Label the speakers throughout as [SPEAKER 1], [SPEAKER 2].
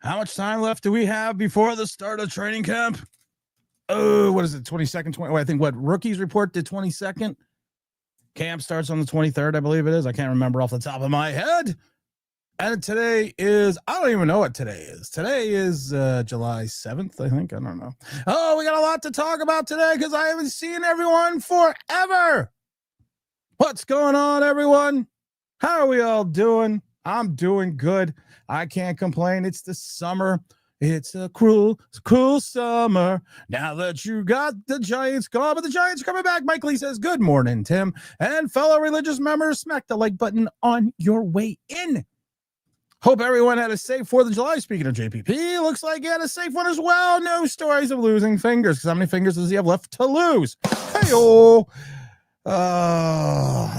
[SPEAKER 1] How much time left do we have before the start of training camp? Oh, what is it? 22nd, 20. I think what rookies report the 22nd. Camp starts on the 23rd, I believe it is. I can't remember off the top of my head. And today is, I don't even know what today is. Today is July 7th, I think. I don't know. Oh, we got a lot to talk about today because I haven't seen everyone forever. What's going on, everyone? How are we all doing? I'm doing good. I can't complain. It's the summer. It's a cruel summer. Now that you got the Giants gone, but the Giants are coming back. Mike Lee says, good morning, Tim. And fellow religious members, smack the like button on your way in. Hope everyone had a safe 4th of July. Speaking of JPP, looks like he had a safe one as well. No stories of losing fingers. Because how many fingers does he have left to lose? Hey-oh.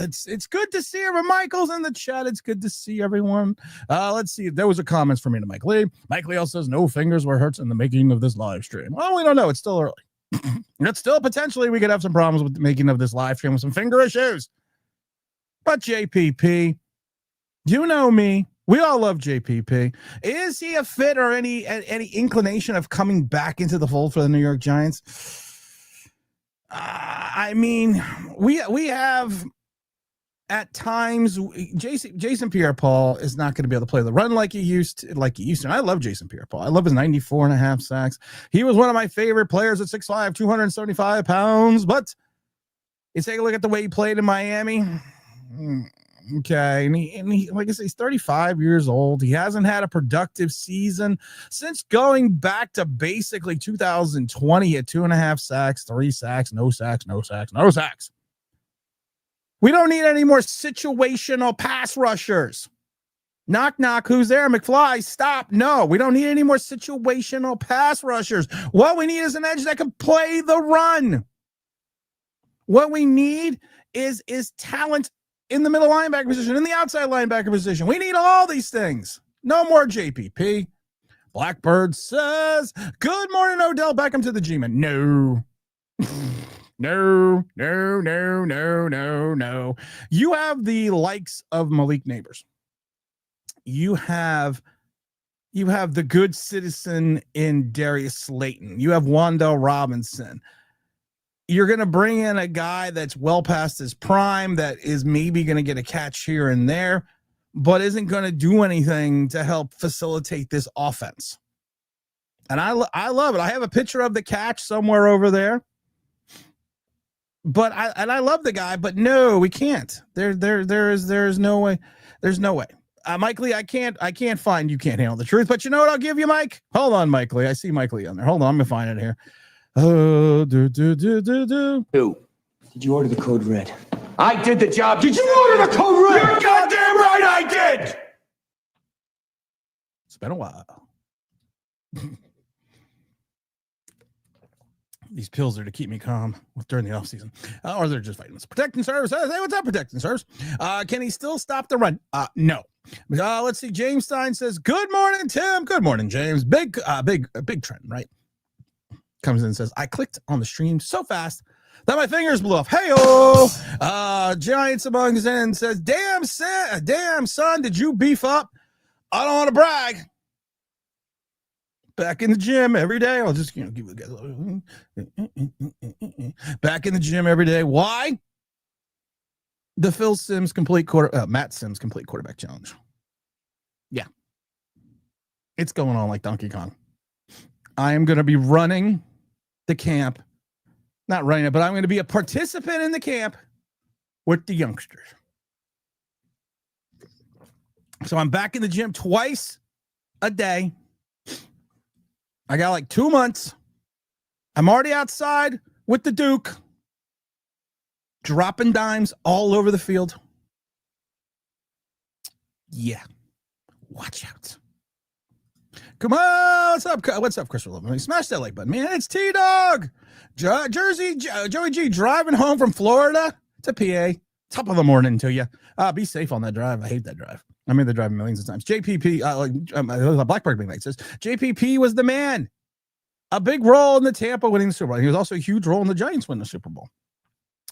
[SPEAKER 1] It's good to see everyone. Michael's in the chat. It's good to see everyone. Let's see. There was a comments from me to Mike Lee. Mike Lee also says no fingers were hurt in the making of this live stream. Well, we don't know. It's still early. It's still potentially we could have some problems with the making of this live stream with some finger issues. But JPP, you know me. We all love JPP. Is he a fit or any inclination of coming back into the fold for the New York Giants? I mean, we have at times Jason Pierre-Paul is not going to be able to play the run like he used to. And I love Jason Pierre-Paul. I love his 94.5 sacks. He was one of my favorite players at 6'5", 275 pounds. But you take a look at the way he played in Miami. Okay, and he, like I say, he's 35 years old. He hasn't had a productive season since going back to basically 2020 at 2.5 sacks, 3 sacks, no sacks, no sacks, no sacks. We don't need any more situational pass rushers. Knock, knock, who's there? McFly, stop. No, we don't need any more situational pass rushers. What we need is an edge that can play the run. What we need is talent in the middle linebacker position, in the outside linebacker position. We need all these things. No more JPP. Blackbird says, good morning, Odell Beckham to the G-Man. No. No. You have the likes of Malik Neighbors. You have the good citizen in Darius Slayton. You have Wan'Dale Robinson. You're going to bring in a guy that's well past his prime, that is maybe going to get a catch here and there, but isn't going to do anything to help facilitate this offense. And I love it. I have a picture of the catch somewhere over there. But I love the guy, but no, we can't. There's no way. There's no way. Mike Lee, I can't find, you can't handle the truth, but you know what I'll give you, Mike? Hold on, Mike Lee. I see Mike Lee on there. Hold on, I'm going to find it here.
[SPEAKER 2] Who? Did you order the code red?
[SPEAKER 3] I did the job. Did you order the code red? You're goddamn right I did.
[SPEAKER 1] It's been a while. These pills are to keep me calm during the offseason. Or they're just vitamins. Protecting Service. Hey, what's up, Protecting Service? Can he still stop the run? No. Let's see. James Stein says, good morning, Tim. Good morning, James. Big trend, right? Comes in and says, I clicked on the stream so fast that my fingers blew off. Hey-oh! Giants Among Us in says, damn, son, did you beef up? I don't want to brag. Back in the gym every day. I'll just, give you guys back in the gym every day. Why? The Matt Sims complete quarterback challenge. Yeah. It's going on like Donkey Kong. I am going to be running the camp, not running it, but I'm going to be a participant in the camp with the youngsters. So I'm back in the gym twice a day. I got like 2 months. I'm already outside with the Duke, dropping dimes all over the field. Yeah. Watch out. Come on, what's up, Chris? Smash that like button, man. It's T-Dog. Jersey, Joey G driving home from Florida to PA. Top of the morning to you. Be safe on that drive. I hate that drive. I made the drive millions of times. JPP, Blackbird Big Night says, JPP was the man. A big role in the Tampa winning the Super Bowl. He was also a huge role in the Giants winning the Super Bowl.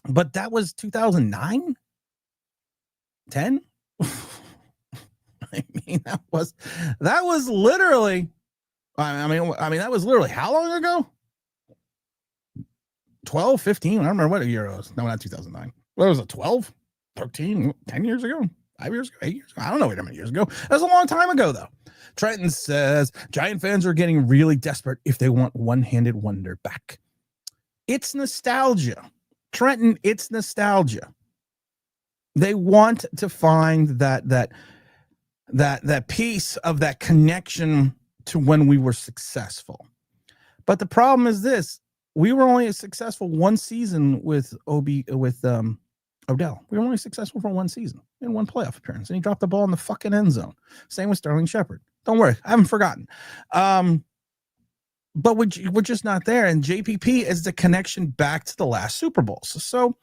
[SPEAKER 1] But that was 2009? 10? I mean, that was literally I mean, that was literally how long ago? 12, 15? I don't remember what year it was. No, not 2009. What was it, 12, 13, 10 years ago? 5 years ago? 8 years ago? I don't know how many years ago. That was a long time ago, though. Trenton says, Giant fans are getting really desperate if they want one-handed wonder back. It's nostalgia. Trenton, it's nostalgia. They want to find that piece of that connection to when we were successful. But the problem is this: we were only successful one season with Odell. We were only successful for one season in one playoff appearance, and he dropped the ball in the fucking end zone. Same with Sterling Shepard. Don't worry, I haven't forgotten. But we're just not there. And JPP is the connection back to the last Super Bowls. So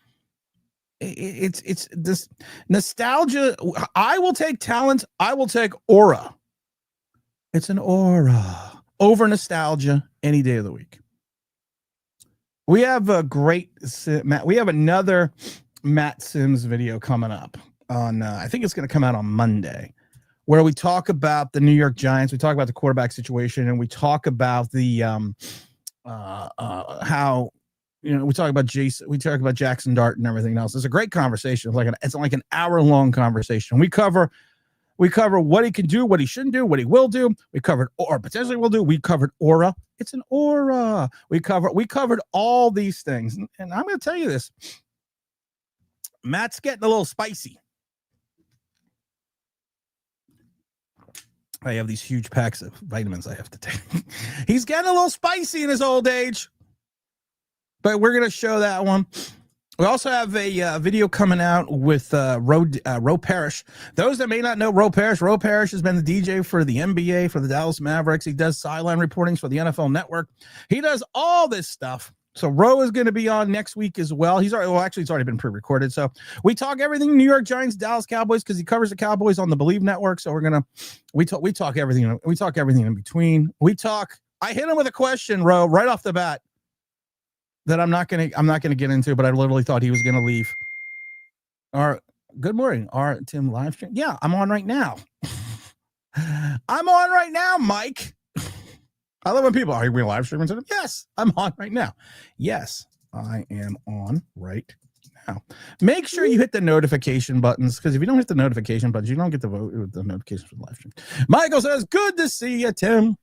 [SPEAKER 1] it's this nostalgia. I will take talent. I will take aura. It's an aura over nostalgia any day of the week. We have a great Matt. We have another Matt Sims video coming up on. I think it's going to come out on Monday, where we talk about the New York Giants. We talk about the quarterback situation, and we talk about the how, you know, we talk about Jason. We talk about Jackson Dart and everything else. It's a great conversation. It's like an hour-long conversation. We cover what he can do, what he shouldn't do, what he will do. We covered or potentially will do. We covered aura. It's an aura. We covered all these things. And I'm going to tell you this. Matt's getting a little spicy. I have these huge packs of vitamins I have to take. He's getting a little spicy in his old age. But we're going to show that one. We also have a video coming out with Ro Parrish. Those that may not know Ro Parrish has been the DJ for the NBA, for the Dallas Mavericks. He does sideline reportings for the NFL Network. He does all this stuff. So Ro is going to be on next week as well. It's already been pre-recorded. So we talk everything New York Giants, Dallas Cowboys, because he covers the Cowboys on the Believe Network. So we talk everything. We talk everything in between. I hit him with a question, Ro, right off the bat, that I'm not gonna get into, but I literally thought he was gonna leave. Good morning, Tim live stream. Yeah, I'm on right now. I'm on right now, Mike. I love when people are we live streaming to them. Yes, I'm on right now. Yes, I am on right now. Make sure you hit the notification buttons, because if you don't hit the notification buttons, you don't get the vote with the notifications for the live stream. Michael says, "Good to see you, Tim."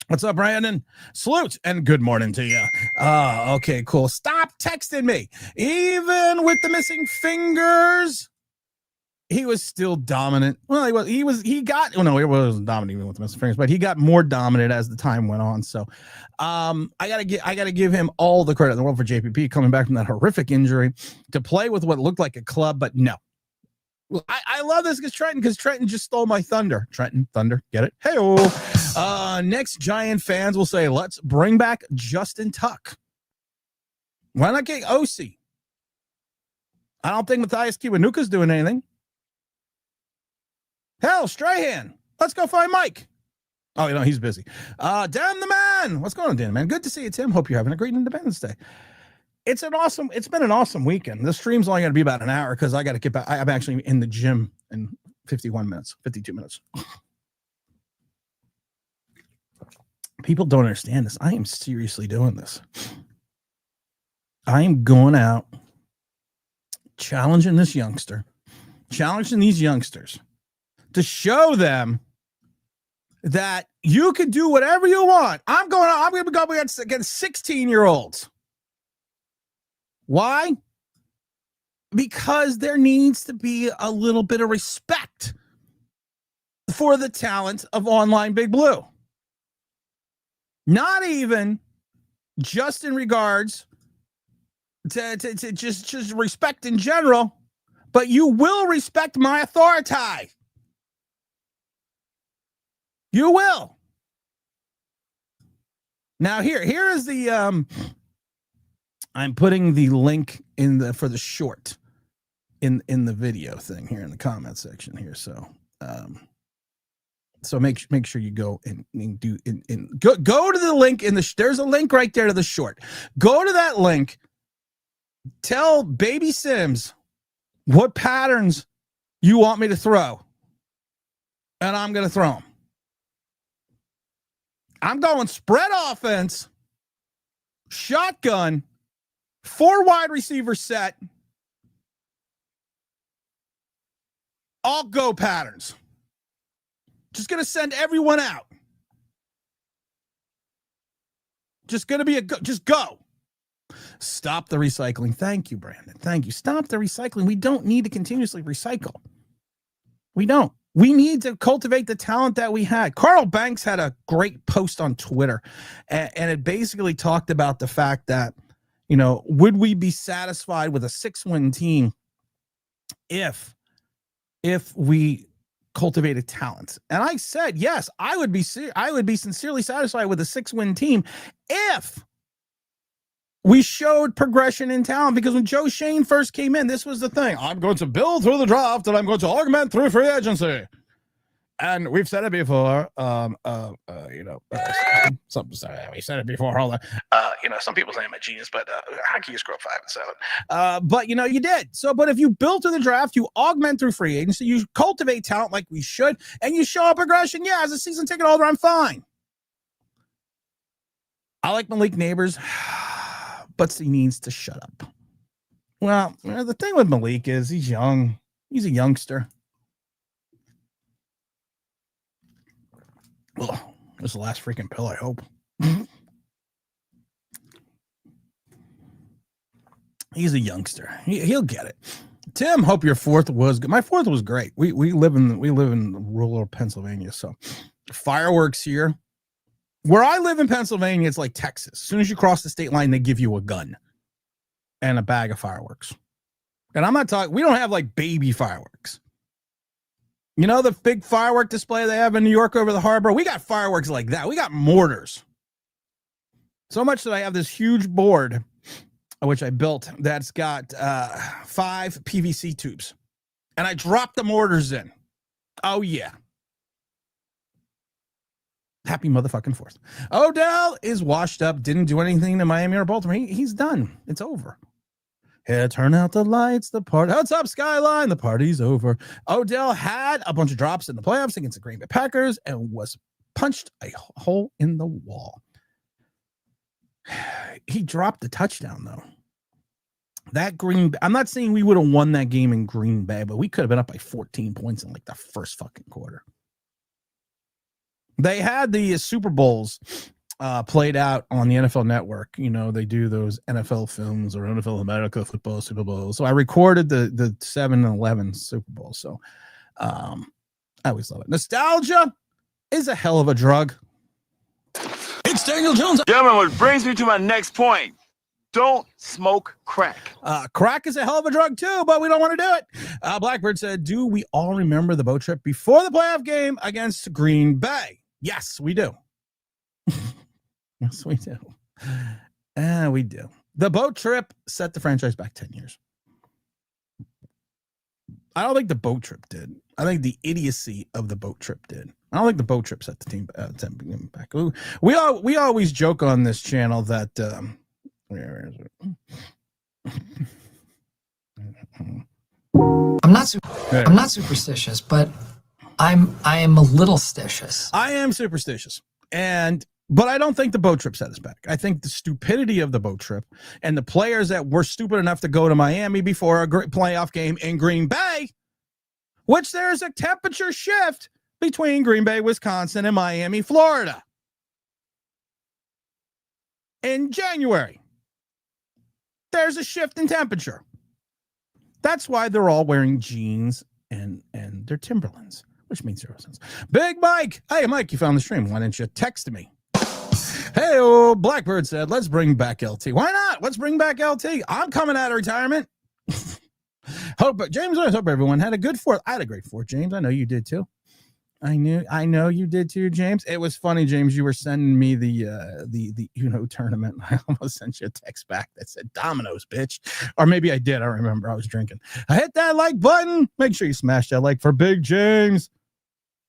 [SPEAKER 1] What's up, Brandon? Salute and good morning to you. Okay, cool. Stop texting me. Even with the missing fingers, he was still dominant. Well, he wasn't dominant even with the missing fingers, but he got more dominant as the time went on. So I gotta give him all the credit in the world for JPP coming back from that horrific injury to play with what looked like a club, but no. Well, I love this because Trenton just stole my thunder. Trenton, thunder, get it? Hey-o. Next, Giant fans will say, let's bring back Justin Tuck. Why not get OC? I don't think Matthias Kiwanuka's doing anything. Hell, Strahan, let's go find Mike. Oh, he's busy. Dan the man. What's going on, Dan, man? Good to see you, Tim. Hope you're having a great Independence Day. It's been an awesome weekend. The stream's only going to be about an hour because I got to get back. I'm actually in the gym in 52 minutes. People don't understand this. I am seriously doing this. I am going out, challenging these youngsters to show them that you can do whatever you want. I'm going to go against 16-year-olds. Why? Because there needs to be a little bit of respect for the talent of Online Big Blue. Not even just in regards to just respect in general, but you will respect my authority. You will. Now here is the I'm putting the link for the short in the video thing here in the comment section here. So so make sure you go and go to the link there's a link right there to the short. Go to that link. Tell Baby Sims what patterns you want me to throw, and I'm going to throw them. I'm going spread offense, shotgun, 4 wide receiver set, all go patterns. Just going to send everyone out. Just going to be just go. Stop the recycling. Thank you, Brandon. Thank you. Stop the recycling. We don't need to continuously recycle. We don't. We need to cultivate the talent that we had. Carl Banks had a great post on Twitter, and it basically talked about the fact that, would we be satisfied with a 6-win team if we cultivated talent? And I said, yes, I would be sincerely satisfied with a 6-win team if we showed progression in talent, because when Joe Shane first came in, this was the thing. I'm going to build through the draft and I'm going to augment through free agency. And we've said it before. Sorry, we said it before. Hold on. Some people say I'm a genius, but how can you screw up 5 and 7? But you did. So, but if you build through the draft, you augment through free agency, you cultivate talent like we should, and you show a progression. Yeah, as a season ticket holder, I'm fine. I like Malik Neighbors, but he needs to shut up. Well, the thing with Malik is he's young. He's a youngster. Ugh, this is the last freaking pill, I hope. He's a youngster. He'll get it. Tim, hope your 4th was good. My 4th was great. We live in rural Pennsylvania, so fireworks here. Where I live in Pennsylvania, it's like Texas. As soon as you cross the state line, they give you a gun and a bag of fireworks. And I'm not talking, we don't have like baby fireworks. The big firework display they have in New York over the harbor? We got fireworks like that. We got mortars. So much that I have this huge board, which I built, that's got 5 PVC tubes. And I drop the mortars in. Oh, yeah. Happy motherfucking 4th. Odell is washed up, didn't do anything to Miami or Baltimore. He's done. It's over. Here, turn out the lights, the party. What's up, Skyline? The party's over. Odell had a bunch of drops in the playoffs against the Green Bay Packers and was punched a hole in the wall. He dropped the touchdown, though. I'm not saying we would have won that game in Green Bay, but we could have been up by 14 points in like the first fucking quarter. They had the Super Bowls played out on the NFL Network. They do those NFL films or NFL America football Super Bowl. So I recorded the 7 and 11 Super Bowl. So I always love it. Nostalgia is a hell of a drug. It's Daniel Jones.
[SPEAKER 3] Gentlemen, what brings me to my next point. Don't smoke crack.
[SPEAKER 1] Crack is a hell of a drug too, but we don't want to do it. Blackbird said, do we all remember the boat trip before the playoff game against Green Bay? Yes, we do. Yes, we do. We do. The boat trip set the franchise back 10 years. I don't think the boat trip did. I think the idiocy of the boat trip did. I don't think the boat trip set the team back. We always joke on this channel that where is it?
[SPEAKER 4] I'm not superstitious, but I am a little stitious.
[SPEAKER 1] I am superstitious. But I don't think the boat trip set us back. I think the stupidity of the boat trip and the players that were stupid enough to go to Miami before a great playoff game in Green Bay, which there's a temperature shift between Green Bay, Wisconsin, and Miami, Florida. In January, there's a shift in temperature. That's why they're all wearing jeans and their Timberlands, which means 0 cents. Big Mike. Hey, Mike, you found the stream. Why didn't you text me? Hey, Blackbird said, let's bring back LT. Why not? Let's bring back LT. I'm coming out of retirement. James, I hope everyone had a good 4th. I had a great 4th, James. I know you did too. I know you did too, James. It was funny, James. You were sending me the tournament. I almost sent you a text back that said Dominoes, bitch. Or maybe I did. I remember I was drinking. I hit that like button. Make sure you smash that like for Big James.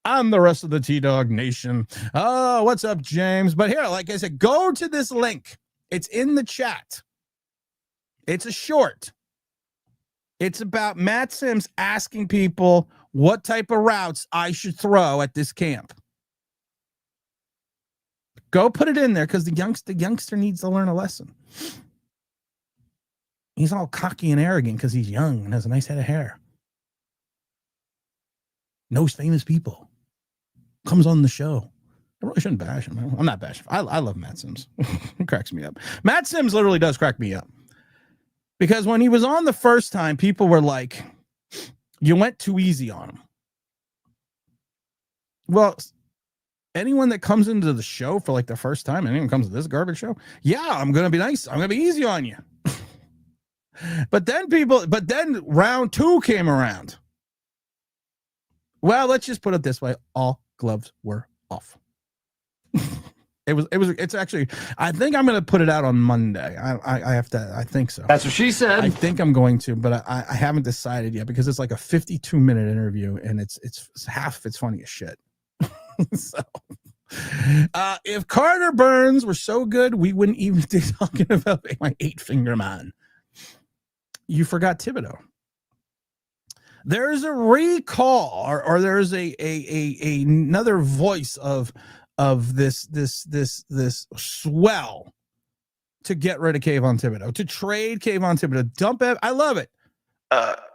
[SPEAKER 1] I'm the rest of the T-Dog Nation. Oh, what's up, James? But here, like I said, go to this link. It's in the chat. It's a short. It's about Matt Sims asking people what type of routes I should throw at this camp. Go put it in there because the youngster needs to learn a lesson. He's all cocky and arrogant because he's young and has a nice head of hair. Knows famous people. Comes on the show. I really shouldn't bash him. I'm not bashing. I love Matt Sims. It cracks me up. Matt Sims literally does crack me up. Because when he was on the first time, people were like, you went too easy on him. Well, anyone that comes into the show for like the first time, anyone comes to this garbage show, yeah, I'm going to be nice. I'm going to be easy on you. But then round 2 came around. Well, let's just put it this way. All gloves were off. It's actually, I think I'm going to put it out on Monday. I think so.
[SPEAKER 3] That's what she said.
[SPEAKER 1] I think I'm going to, but I haven't decided yet because it's like a 52-minute interview and it's half of it's funny as shit. So, if Carter Burns were so good, we wouldn't even be talking about my 8-finger man. You forgot Thibodeau. There's a recall, or there's another voice of this swell to get rid of Kayvon Thibodeau, to trade Kayvon Thibodeau, dump it. I love it.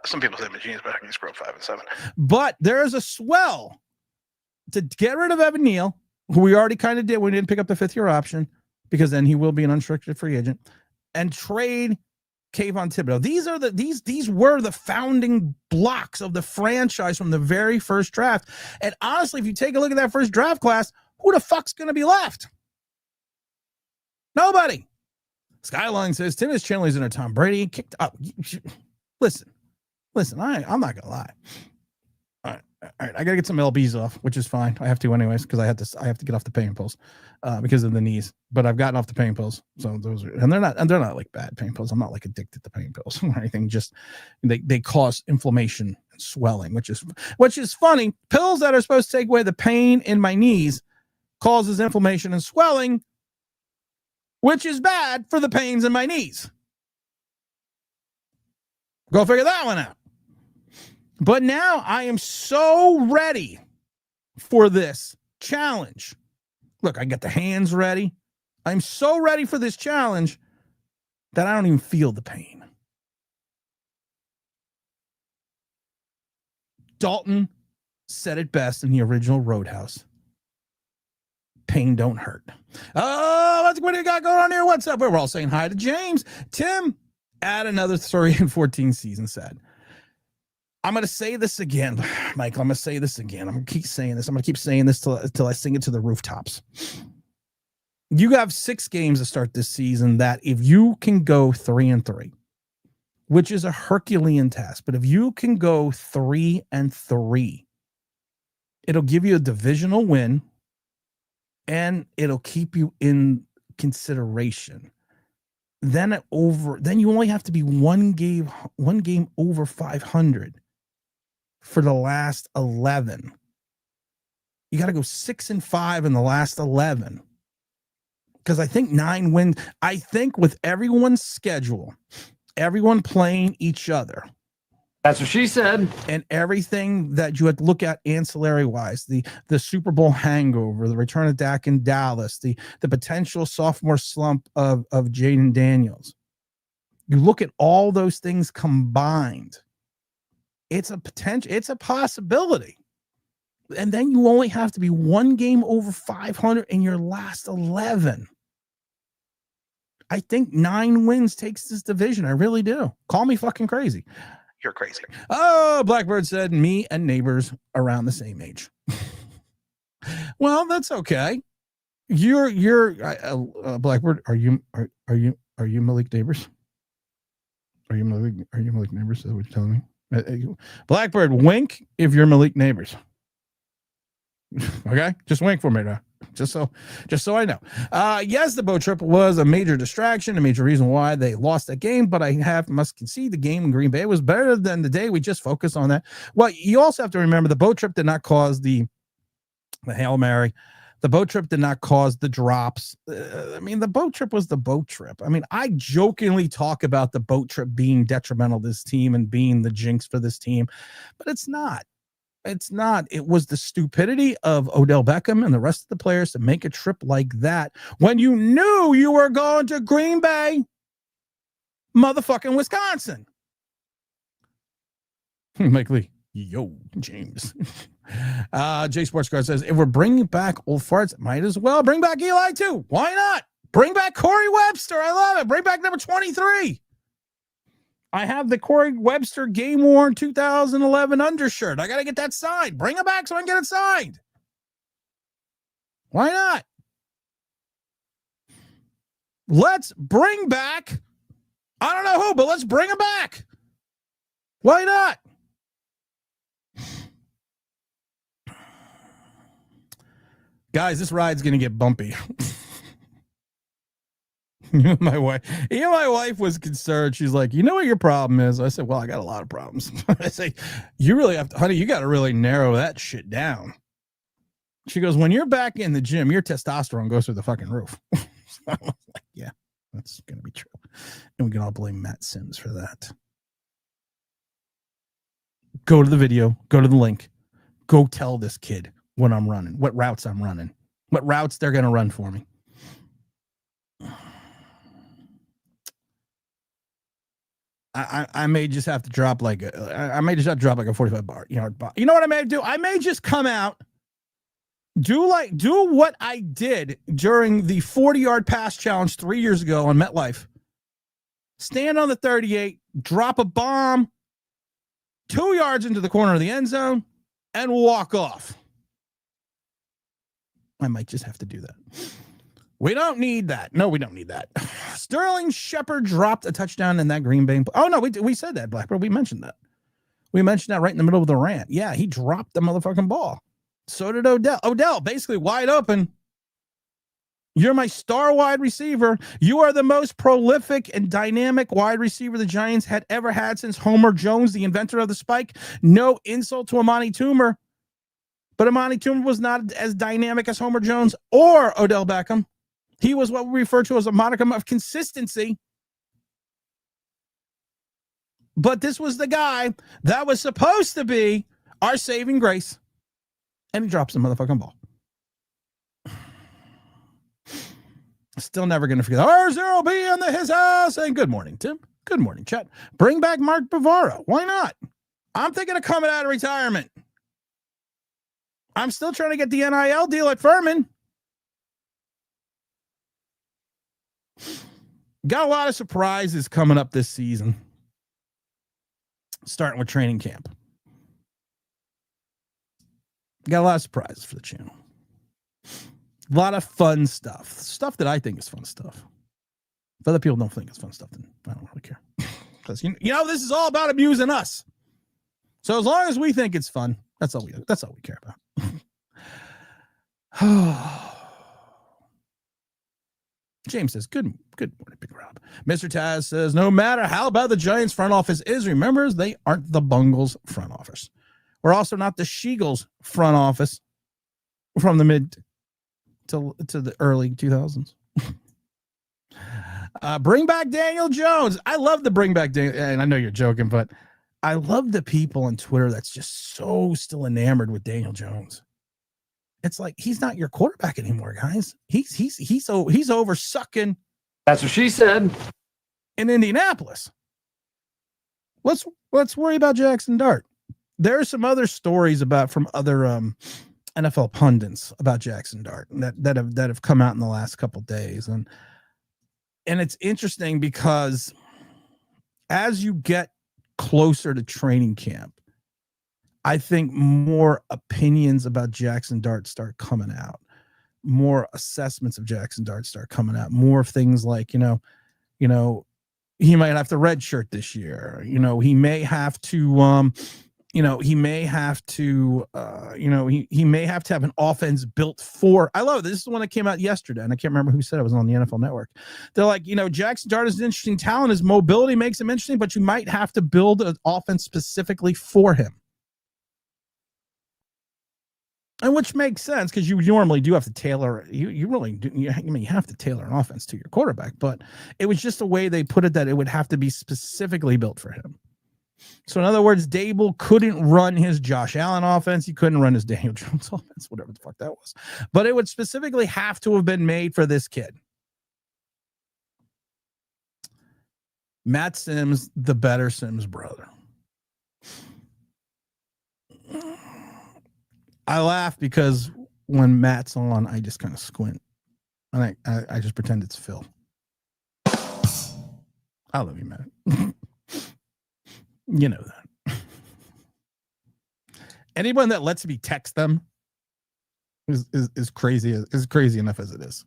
[SPEAKER 1] Some people say Magina's better. I can scroll 5 and 7. But there is a swell to get rid of Evan Neal, who we already kind of did. We didn't pick up the 5th-year option because then he will be an unrestricted free agent, and trade Kayvon Thibodeau. These were the founding blocks of the franchise from the very first draft. And honestly, if you take a look at that first draft class, who the fuck's going to be left? Nobody. Skyline says Tim is Chandler's in Tom Brady kicked up. Listen, I'm not gonna lie. All right, I gotta get some LBs off, which is fine. I have to anyways because I have to get off the pain pills because of the knees. But I've gotten off the pain pills, so those are, and they're not like bad pain pills. I'm not like addicted to pain pills or anything. Just they cause inflammation and swelling, which is funny. Pills that are supposed to take away the pain in my knees causes inflammation and swelling, which is bad for the pains in my knees. Go figure that one out. But now I am so ready for this challenge. Look, I got the hands ready. I'm so ready for this challenge that I don't even feel the pain. Dalton said it best in the original Roadhouse. Pain don't hurt. Oh, what do you got going on here? What's up? We're all saying hi to James. Tim, add another 3-14 season said. I'm going to say this again, Michael. I'm going to say this again. I'm going to keep saying this. I'm going to keep saying this till I sing it to the rooftops. You have 6 games to start this season that if you can go 3-3, which is a Herculean task, but if you can go 3-3, it'll give you a divisional win and it'll keep you in consideration. Then you only have to be one game over 500 for the last 11. You got to go 6-5 in the last 11. Because I think 9 wins. I think with everyone's schedule, everyone playing each other.
[SPEAKER 3] That's what she said. And
[SPEAKER 1] everything that you had to look at ancillary wise, the Super Bowl hangover, the return of Dak in Dallas, the potential sophomore slump of Jaden Daniels. You look at all those things combined. It's a possibility. And then you only have to be 1 game over 500 in your last 11. I think 9 wins takes this division. I really do. Call me fucking crazy. You're crazy. Oh, Blackbird said me and neighbors around the same age. Well, that's okay. You're Blackbird. Are you Malik neighbors? Are you Malik neighbors? Is that what you're telling me? Blackbird, wink if you're Malik neighbors. Okay, just wink for me now. Just so I know. Yes, the boat trip was a major distraction, a major reason why they lost that game, but I must concede the game in Green Bay was better than the day we just focused on that. Well, you also have to remember the boat trip did not cause the Hail Mary. The boat trip did not cause the drops. The boat trip was the boat trip. I jokingly talk about the boat trip being detrimental to this team and being the jinx for this team, but it's not. It's not. It was the stupidity of Odell Beckham and the rest of the players to make a trip like that when you knew you were going to Green Bay, motherfucking Wisconsin. Mike Lee. Yo, James. J Sports Card says, if we're bringing back old farts, might as well bring back Eli too. Why not? Bring back Corey Webster. I love it. Bring back number 23. I have the Corey Webster game-worn 2011 undershirt. I got to get that signed. Bring it back so I can get it signed. Why not? Let's bring back, I don't know who, but let's bring him back. Why not? Guys, this ride's going to get bumpy. My wife was concerned. She's like, you know what your problem is? I said, well, I got a lot of problems. I say, you really have to, honey, you got to really narrow that shit down. She goes, when you're back in the gym, your testosterone goes through the fucking roof. So I was like, yeah, that's going to be true. And we can all blame Matt Sims for that. Go to the video, go to the link, go tell this kid what I'm running, what routes I'm running, what routes they're going to run for me. I may just have to drop like a 45 yard bar. You know what I may do? I may just come out, do what I did during the 40-yard pass challenge 3 years ago on MetLife. Stand on the 38, drop a bomb 2 yards into the corner of the end zone, and walk off. I might just have to do that. We don't need that. No, we don't need that. Sterling Shepard dropped a touchdown in that Green Bay. Oh, no, we said that, Blackbird. We mentioned that. We mentioned that right in the middle of the rant. Yeah, he dropped the motherfucking ball. So did Odell. Odell, basically wide open. You're my star wide receiver. You are the most prolific and dynamic wide receiver the Giants had ever had since Homer Jones, the inventor of the spike. No insult to Amani Toomer, but Amani Toomer was not as dynamic as Homer Jones or Odell Beckham. He was what we refer to as a modicum of consistency. But this was the guy that was supposed to be our saving grace. And he drops the motherfucking ball. Still never going to forget R0B in the his house. And good morning, Tim. Good morning, Chet. Bring back Mark Bavaro. Why not? I'm thinking of coming out of retirement. I'm still trying to get the NIL deal at Furman. Got a lot of surprises coming up this season. Starting with training camp. Got a lot of surprises for the channel. A lot of fun stuff. Stuff that I think is fun stuff. If other people don't think it's fun stuff, then I don't really care. Because you know, this is all about amusing us. So as long as we think it's fun, that's all we care about. James says, good morning, Big Rob. Mr. Taz says, no matter how bad the Giants front office is, remember, they aren't the Bungles front office. We're also not the Sheagles front office from the mid to the early 2000s. Bring back Daniel Jones. I love the bring back Daniel, and I know you're joking, but I love the people on Twitter that's just so still enamored with Daniel Jones. It's like he's not your quarterback anymore, guys. He's over sucking.
[SPEAKER 2] That's what she said.
[SPEAKER 1] In Indianapolis. Let's worry about Jackson Dart. There are some other stories from other NFL pundits about Jackson Dart that have come out in the last couple of days, and it's interesting because as you get closer to training camp, I think more opinions about Jackson Dart start coming out. More assessments of Jackson Dart start coming out. More of things like, he might have to redshirt this year. He may have to, he may have to have an offense built for. I love it. This is the one that came out yesterday, and I can't remember who said it was on the NFL Network. They're like, Jackson Dart is an interesting talent. His mobility makes him interesting, but you might have to build an offense specifically for him. And which makes sense because you normally do have to tailor. You really do. You have to tailor an offense to your quarterback, but it was just the way they put it that it would have to be specifically built for him. So in other words, Dable couldn't run his Josh Allen offense. He couldn't run his Daniel Jones offense, whatever the fuck that was. But it would specifically have to have been made for this kid. Matt Sims, the better Sims brother. I laugh because when Matt's on, I just kind of squint. And I just pretend it's Phil. I love you, Matt. You know that. Anyone that lets me text them is crazy. Is crazy enough as it is.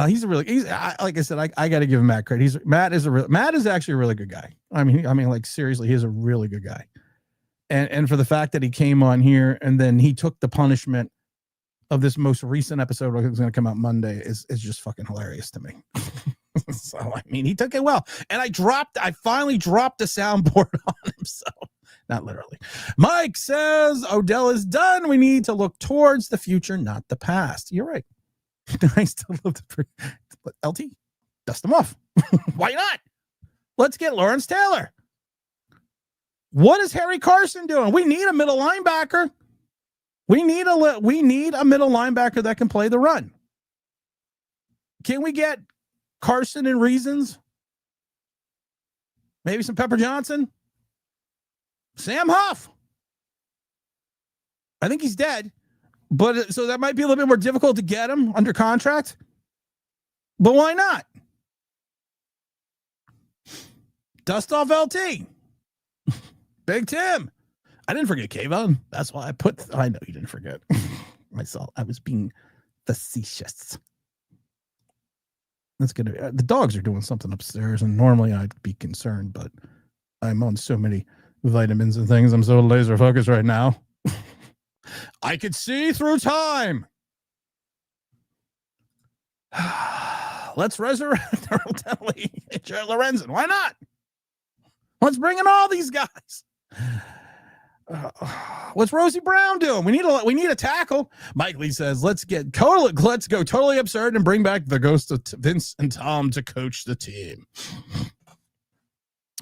[SPEAKER 1] He's like I said, I got to give him Matt credit. Matt is actually a really good guy. I mean, like seriously, he's a really good guy. And for the fact that he came on here and then he took the punishment of this most recent episode, which is going to come out Monday, is just fucking hilarious to me. So I mean, he took it well, and I finally dropped the soundboard on him. So not literally. Mike says Odell is done. We need to look towards the future, not the past. You're right. I still love the LT. Dust them off. Why not? Let's get Lawrence Taylor. What is Harry Carson doing? We need a middle linebacker. We need a middle linebacker that can play the run. Can we get Carson and Reasons? Maybe some Pepper Johnson? Sam Huff. I think he's dead. But so that might be a little bit more difficult to get him under contract. But why not? Dust off LT. Big Tim. I didn't forget Kayvon. That's why I know you didn't forget. Myself. I was being facetious. That's gonna be, the dogs are doing something upstairs, and normally I'd be concerned, but I'm on so many vitamins and things. I'm so laser focused right now. I could see through time. Let's resurrect Earl Denley and Jared Lorenzen. Why not? Let's bring in all these guys. What's Rosie Brown doing? We need a tackle. Mike Lee says, let's go totally absurd and bring back the ghost of Vince and Tom to coach the team.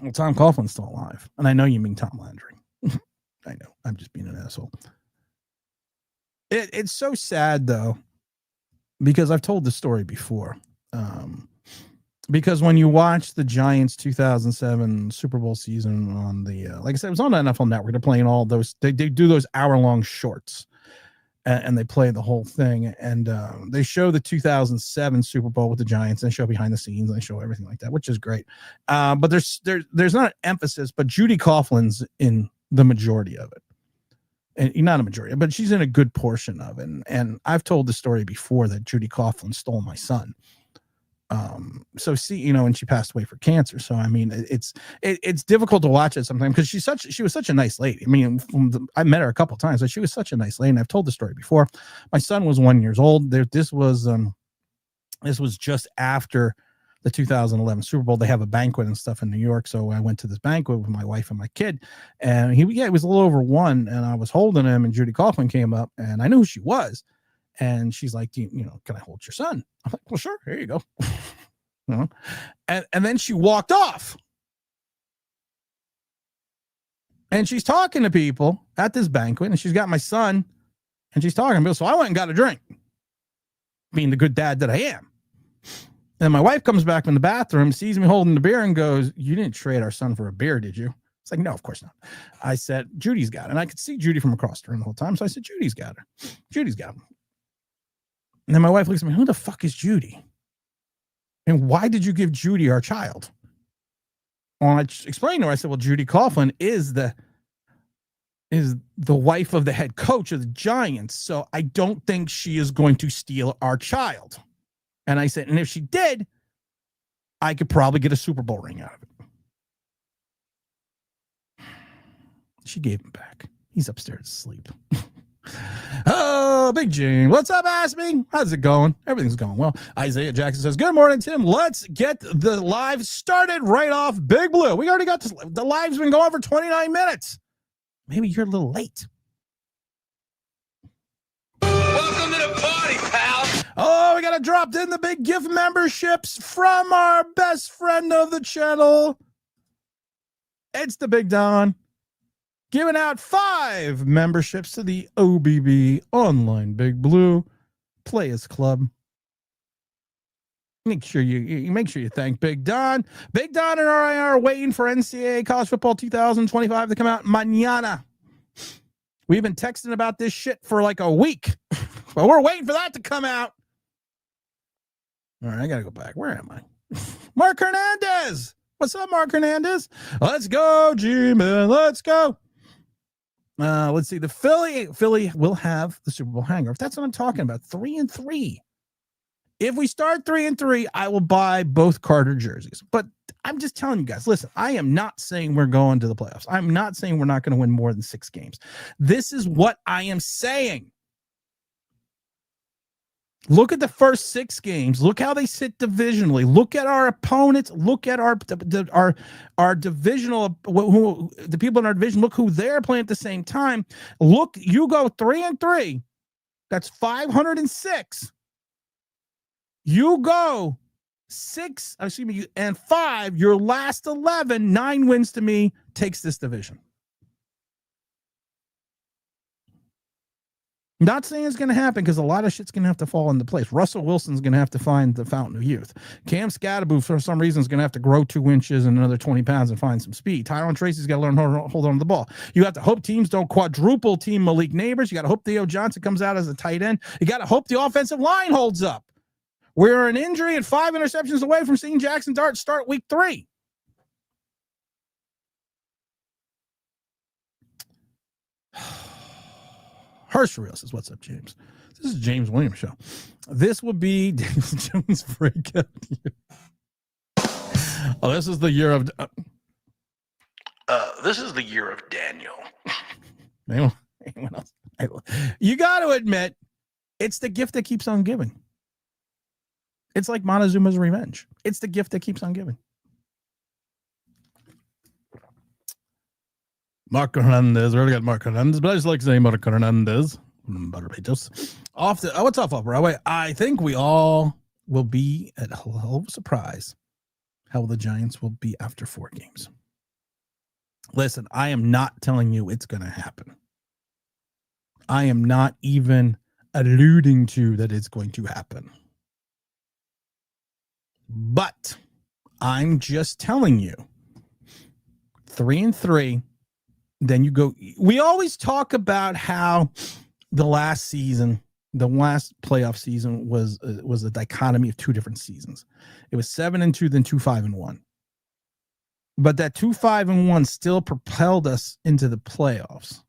[SPEAKER 1] Well, Tom Coughlin's still alive, and I know you mean Tom Landry. I know. I'm just being an asshole. It's so sad though, because I've told this story before. Because when you watch the Giants 2007 Super Bowl season on the, like I said, it was on the NFL Network. They're playing all those. They do those hour-long shorts, and they play the whole thing. And they show the 2007 Super Bowl with the Giants, and they show behind the scenes, and they show everything like that, which is great. But there's not an emphasis, but Judy Coughlin's in the majority of it. And not a majority, but she's in a good portion of it. And I've told the story before that Judy Coughlin stole my son. So see, and she passed away for cancer. So, I mean, it's difficult to watch it sometimes because she was such a nice lady. I mean, I met her a couple of times, but she was such a nice lady. And I've told the story before. My son was 1 year old. This was just after the 2011 Super Bowl. They have a banquet and stuff in New York. So I went to this banquet with my wife and my kid, and he was a little over 1, and I was holding him, and Judy Coughlin came up, and I knew who she was. And she's like, can I hold your son? I'm like, well, sure. Here you go. And then she walked off. And she's talking to people at this banquet, and she's got my son, and she's talking to people. So I went and got a drink, being the good dad that I am. And my wife comes back from the bathroom, sees me holding the beer, and goes, you didn't trade our son for a beer, did you? It's like, no, of course not. I said, Judy's got it. And I could see Judy from across the room the whole time. So I said, Judy's got her. Judy's got him. And then my wife looks at me, who the fuck is Judy? And why did you give Judy our child? Well, I explained to her, I said, well, Judy Coughlin is the wife of the head coach of the Giants. So I don't think she is going to steal our child. And I said, and if she did, I could probably get a Super Bowl ring out of it. She gave him back. He's upstairs asleep. Oh, Big James. What's up, Aspie? How's it going? Everything's going well. Isaiah Jackson says, good morning, Tim. Let's get the live started right off. Big Blue. We already got the live's been going for 29 minutes. Maybe you're a little late.
[SPEAKER 3] Welcome to the party, pal.
[SPEAKER 1] Oh, we got to drop in the big gift memberships from our best friend of the channel, It's the Big Don giving out 5 memberships to the OBB Online Big Blue Players Club. Make sure you thank Big Don. Big Don and RIR are waiting for NCAA College Football 2025 to come out mañana. We've been texting about this shit for like a week, but we're waiting for that to come out. All right, I gotta go back. Where am I? Mark Hernandez. What's up, Mark Hernandez? Let's go, G-Man. Let's go. Let's see. The Philly will have the Super Bowl hangover. If that's what I'm talking about, 3-3. If we start 3-3, I will buy both Carter jerseys. But I'm just telling you guys, listen, I am not saying we're going to the playoffs. I'm not saying we're not going to win more than 6 games. This is what I am saying. Look at the first 6 games. Look how they sit divisionally. Look at our opponents. Look at our divisional, the people in our division. Look who they're playing at the same time. Look, you go 3-3. That's 506. You go 6, excuse me, and 5, your last 11, 9 wins to me, takes this division. Not saying it's going to happen because a lot of shit's going to have to fall into place. Russell Wilson's going to have to find the fountain of youth. Cam Scatterbo, for some reason, is going to have to grow 2 inches and another 20 pounds and find some speed. Tyrone Tracy's got to learn how to hold on to the ball. You have to hope teams don't quadruple team Malik Neighbors. You got to hope Theo Johnson comes out as a tight end. You got to hope the offensive line holds up. We're an injury and 5 interceptions away from seeing Jackson Dart start week 3. Herschel says, what's up, James? This is James Williams show. This would be Daniel Jones' breakout year. Oh, this is the year of Daniel. Anyone else? You got to admit, it's the gift that keeps on giving. It's like Montezuma's revenge. It's the gift that keeps on giving. Mark Hernandez. We already got Mark Hernandez, but I just like saying Mark Hernandez. Off the what's off Broadway? I think we all will be at a hell of a surprise how the Giants will be after 4 games. Listen, I am not telling you it's going to happen. I am not even alluding to that it's going to happen. But I'm just telling you, 3-3, then you go. We always talk about how the last playoff season was a dichotomy of 2 different seasons. It was 7-2, then 2-5-1. But that 2-5-1 still propelled us into the playoffs.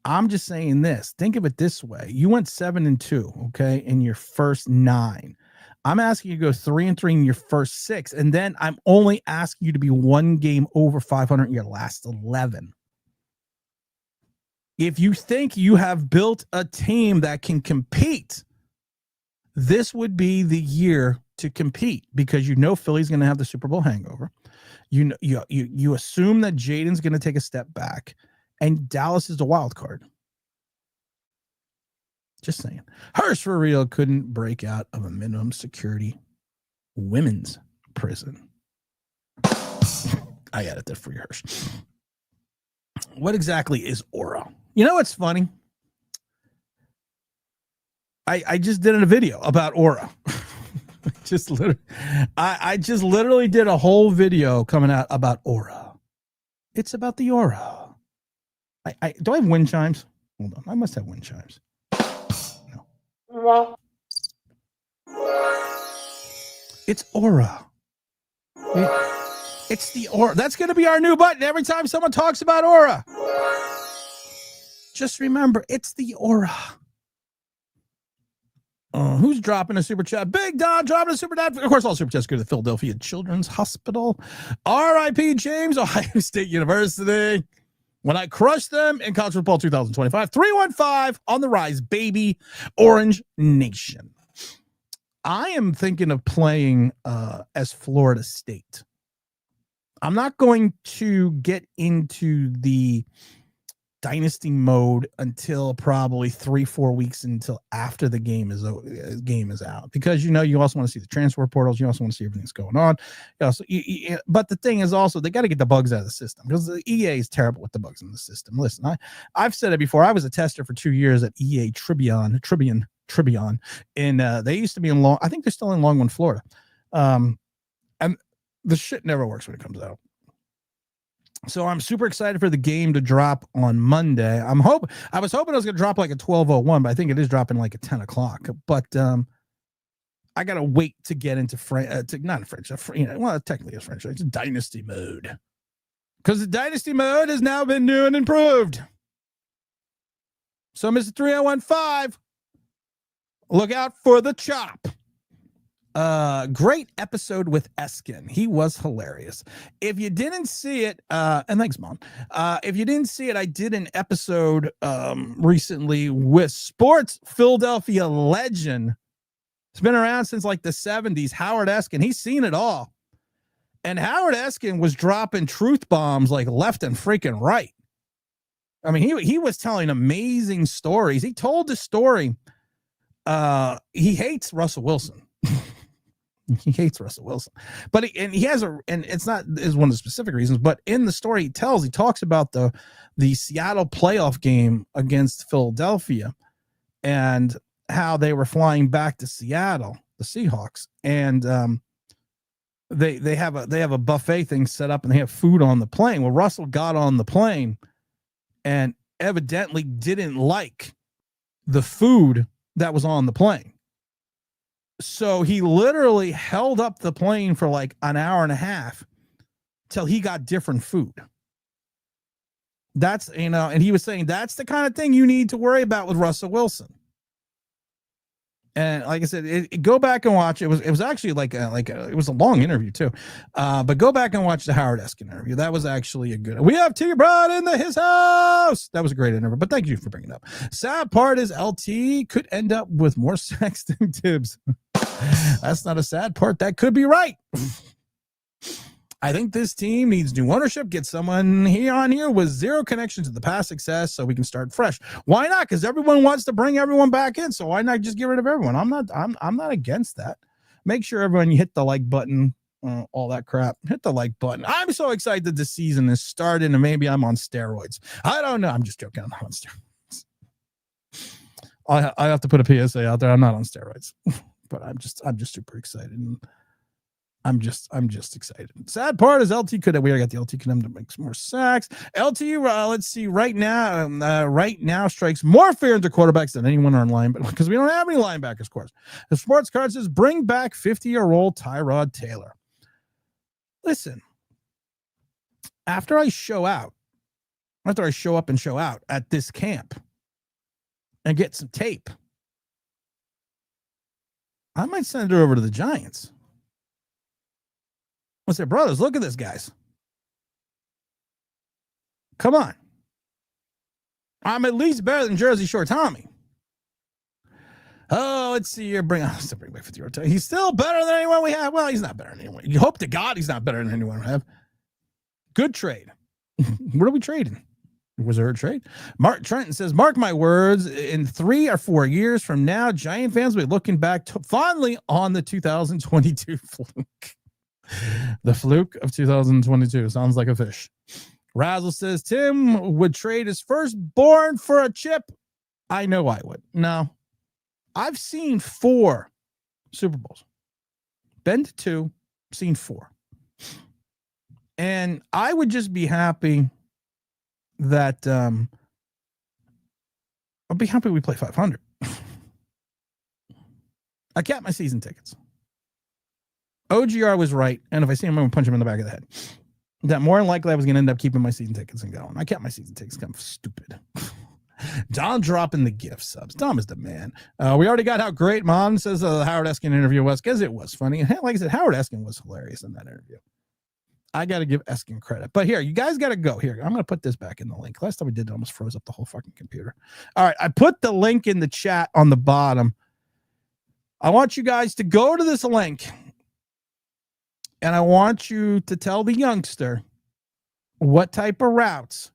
[SPEAKER 1] I'm just saying this. Think of it this way. You went 7-2, okay, in your first 9. I'm asking you to go 3-3 in your first 6, and then I'm only asking you to be 1 game over 500 in your last 11. If you think you have built a team that can compete, this would be the year to compete because you know Philly's going to have the Super Bowl hangover. You assume that Jaden's going to take a step back, and Dallas is the wild card. Just saying. Hirsch for real couldn't break out of a minimum security women's prison. I added that for you, Hirsch. What exactly is aura? You know what's funny? I just did a video about aura. I just literally did a whole video coming out about aura. It's about the aura. Do I have wind chimes? Hold on. I must have wind chimes. No. It's aura. It's the aura. That's going to be our new button every time someone talks about aura. Just remember, it's the aura. Who's dropping a super chat? Big Don dropping a super chat. Of course, all super chats go to the Philadelphia Children's Hospital. R.I.P. James, Ohio State University. When I crushed them in college football 2025, 315 on the rise, baby. Orange Nation. I am thinking of playing as Florida State. I'm not going to get into the dynasty mode until probably 3-4 weeks until after the game is out, because you also want to see the transfer portals, you also want to see everything that's going on. But the thing is also they got to get the bugs out of the system, because the EA is terrible with the bugs in the system. Listen, I've said it before. I was a tester for 2 years at EA Tribune, and they used to be in I think they're still in Longwood, Florida. And the shit never works when it comes out. So I'm super excited for the game to drop on Monday. I was hoping it was going to drop like at 12:01, but I think it is dropping like at 10 o'clock. But I got to wait to get into technically it's French. It's Dynasty mode. Because the Dynasty mode has now been new and improved. So Mr. 3015, look out for the chop. Great episode with Eskin. He was hilarious. If you didn't see it, and thanks, Mom. If you didn't see it, I did an episode recently with sports Philadelphia legend. It's been around since like the 70s, Howard Eskin. He's seen it all. And Howard Eskin was dropping truth bombs like left and freaking right. I mean, he was telling amazing stories. He told the story. He hates Russell Wilson. He hates Russell Wilson, but it's not is one of the specific reasons, but in the story he talks about the Seattle playoff game against Philadelphia and how they were flying back to Seattle, the Seahawks, and they have a buffet thing set up and they have food on the plane. Well, Russell got on the plane and evidently didn't like the food that was on the plane. So he literally held up the plane for like an hour and a half till he got different food. That's, and he was saying that's the kind of thing you need to worry about with Russell Wilson. And like I said, go back and watch. It was actually it was a long interview too. But go back and watch the Howard Eskin interview. That was actually a good. We have T-Brod in his house. That was a great interview. But thank you for bringing it up. Sad part is LT could end up with more sex than Tibbs. That's not a sad part. That could be right. I think this team needs new ownership. Get someone here with zero connection to the past success so we can start fresh. Why not? Because everyone wants to bring everyone back in. So why not just get rid of everyone? I'm not against that. Make sure everyone you hit the like button, all that crap. Hit the like button. I'm so excited this season is starting, and maybe I'm on steroids. I don't know. I'm just joking. I'm not on steroids. I have to put a PSA out there. I'm not on steroids, but I'm just super excited. And I'm just excited. Sad part is LT could. We already got the LT could to make some more sacks. LT, let's see. Right now, strikes more fear into quarterbacks than anyone online, but because we don't have any linebackers, of course. The sports card says bring back 50-year-old Tyrod Taylor. Listen, after I show up and show out at this camp and get some tape, I might send it over to the Giants. I say, brothers, look at this, guys. Come on. I'm at least better than Jersey Shore Tommy. Oh, let's see here. Bring back 50-year-old Tommy. He's still better than anyone we have. Well, he's not better than anyone. You hope to God he's not better than anyone we have. Good trade. What are we trading? Was there a trade? Mark Trenton says, mark my words, in 3 or 4 years from now, Giant fans will be looking back fondly on the 2022 fluke. The fluke of 2022 sounds like a fish. Razzle says Tim would trade his firstborn for a chip. I know I would. No, I've seen 4 Super Bowls. Been to 2, seen 4. And I would just be happy that I'll be happy we play 500. I kept my season tickets. OGR was right, and if I see him, I'm going to punch him in the back of the head. That more than likely I was going to end up keeping my season tickets and going. I kept my season tickets. Kind of stupid. Don dropping the gift subs. Dom is the man. We already got how great Mom says the Howard Eskin interview was, because it was funny. And like I said, Howard Eskin was hilarious in that interview. I got to give Eskin credit. But here, you guys got to go. Here, I'm going to put this back in the link. Last time we did it, almost froze up the whole fucking computer. All right, I put the link in the chat on the bottom. I want you guys to go to this link. And I want you to tell the youngster what type of routes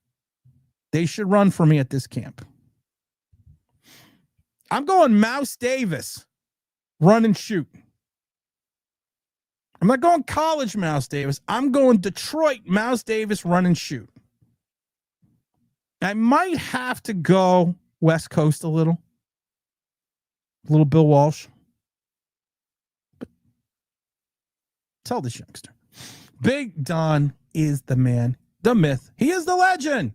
[SPEAKER 1] They should run for me at this camp. I'm going Mouse Davis, run and shoot. I'm not going college Mouse Davis. I'm going Detroit Mouse Davis, run and shoot. I might have to go West Coast a little Bill Walsh. But tell this youngster. Big Don is the man, the myth. He is the legend.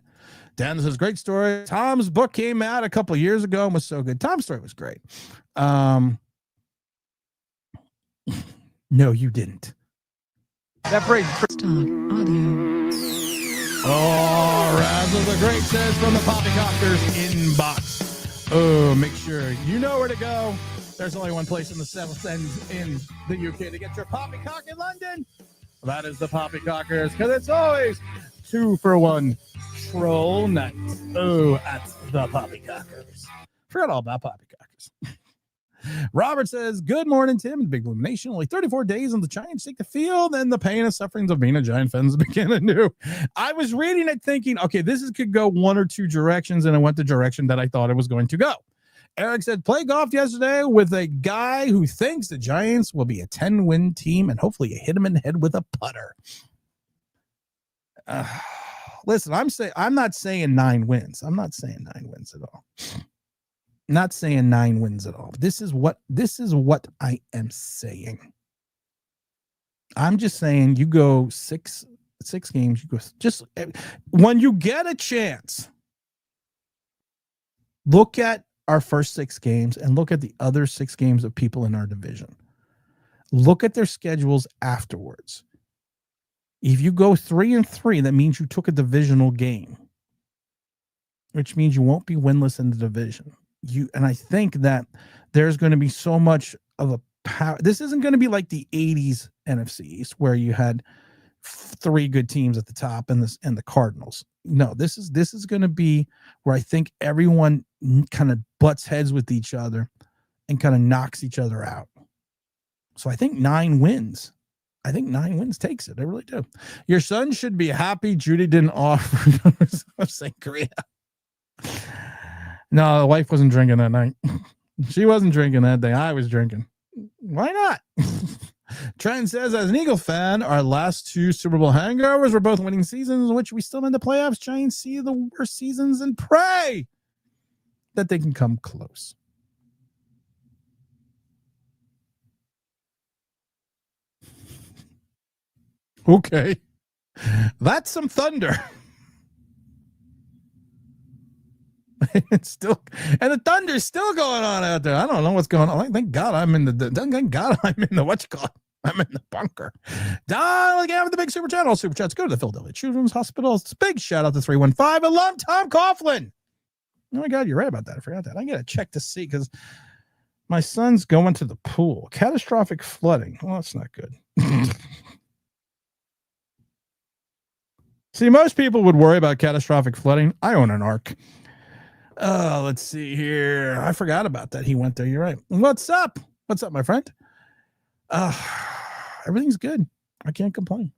[SPEAKER 1] Dan says, great story. Tom's book came out a couple of years ago and was so good. Tom's story was great. No, you didn't.
[SPEAKER 2] That phrase.
[SPEAKER 1] Oh, Razzle the Great says from the Poppycockers inbox. Oh, make sure you know where to go. There's only one place in the seventh end in the UK to get your poppycock in London. That is the Poppycockers, because it's always 2 for 1 troll night. Oh, at the Poppycockers. Forgot all about Poppycockers. Robert says, good morning, Tim and Big Illumination. Only 34 days and the Giants take the field, and the pain and sufferings of being a Giant fans begin anew. I was reading it thinking, okay, could go one or two directions, and it went the direction that I thought it was going to go. Eric said, play golf yesterday with a guy who thinks the Giants will be a 10-win team, and hopefully you hit him in the head with a putter. Listen, I'm not saying 9 wins. I'm not saying 9 wins at all. Not saying 9 wins at all. This is what I am saying. I'm just saying you go six games. You go just when you get a chance. Look at our first 6 games and look at the other 6 games of people in our division. Look at their schedules afterwards. If you go 3-3, that means you took a divisional game, which means you won't be winless in the division. And I think that there's going to be so much of a power. This isn't going to be like the 80s NFC East where you had 3 good teams at the top and the Cardinals. No, this is going to be where I think everyone kind of butts heads with each other and kind of knocks each other out. So I think 9 wins. I think 9 wins takes it. I really do. Your son should be happy Judy didn't offer of sangria. No, the wife wasn't drinking that night. She wasn't drinking that day. I was drinking. Why not? Trent says, as an Eagle fan, our last 2 Super Bowl hangovers were both winning seasons in which we still in the playoffs. Giants see the worst seasons and pray that they can come close. Okay. That's some thunder. The thunder's still going on out there. I don't know what's going on. Thank God I'm in the what's called. I'm in the bunker. Don again with the big super chat. All super chats go to the Philadelphia Children's Hospital. It's a big shout out to 315. Alum Tom Coughlin. Oh my God, you're right about that. I forgot that. I got to check to see because my son's going to the pool. Catastrophic flooding. Well, that's not good. See, most people would worry about catastrophic flooding. I own an Ark. Let's see here. I forgot about that. He went there. You're right. What's up? What's up, my friend? Everything's good. I can't complain.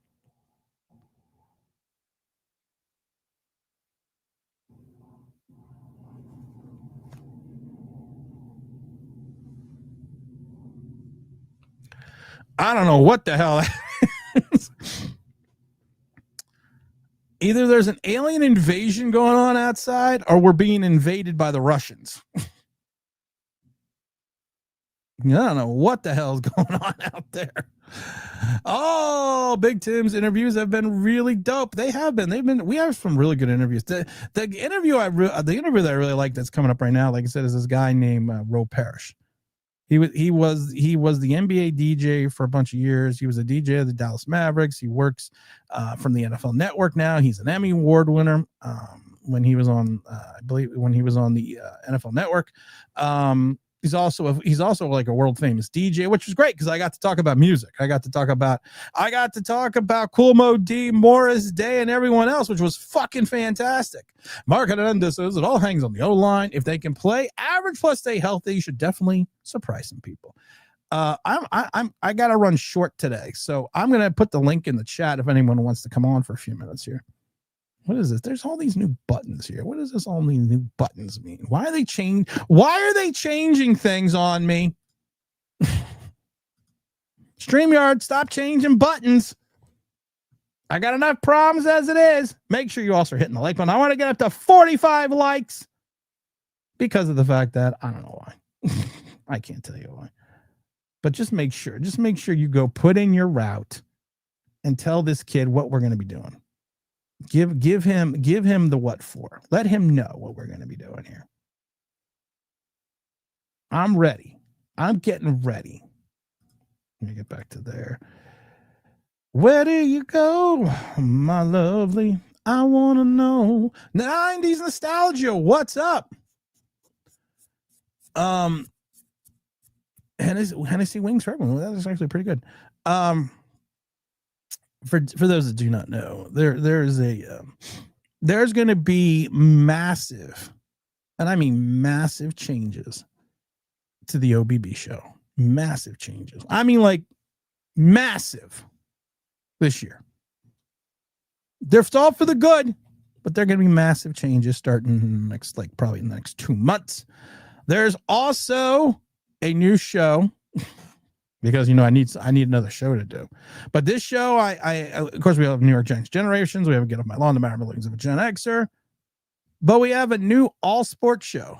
[SPEAKER 1] I don't know what the hell that is. Either there's an alien invasion going on outside or we're being invaded by the Russians. I don't know what the hell is going on out there. Oh, Big Tim's interviews have been really dope. They have been. We have some really good interviews. The interview that I really like that's coming up right now, like I said, is this guy named Ro Parrish. He was the NBA DJ for a bunch of years. He was a DJ of the Dallas Mavericks. He works from the NFL Network now. He's an Emmy Award winner when he was on, I believe, when he was on the NFL Network. He's also like a world famous DJ, which was great because I got to talk about music. I got to talk about Cool Mo D, Morris Day, and everyone else, which was fucking fantastic. Mark Hernandez says it all hangs on the O-line. If they can play average plus stay healthy, you should definitely surprise some people. I got to run short today, so I'm gonna put the link in the chat if anyone wants to come on for a few minutes here. What is this? There's all these new buttons here. What does this all these new buttons mean? Why are they changing things on me? StreamYard, stop changing buttons. I got enough problems as it is. Make sure you also are hitting the like button. I want to get up to 45 likes because of the fact that I don't know why. I can't tell you why. But just make sure you go put in your route and tell this kid what we're going to be doing. Give him the what for. Let him know what we're going to be doing here. I'm ready. I'm getting ready. Let me get back to there. Where do you go, my lovely? I want to know. 90s nostalgia. What's up? Hennessy wings for everyone. That is actually pretty good. For those that do not know, there's going to be massive, and I mean massive changes to the OBB show. Massive changes. I mean like massive this year. They're all for the good, but they're going to be massive changes starting probably in the next 2 months. There's also a new show. Because I need another show to do, but this show, I of course we have New York Giants Generations. We have Get Off My Lawn, The Matter Millions of a Gen Xer, but we have a new all sports show,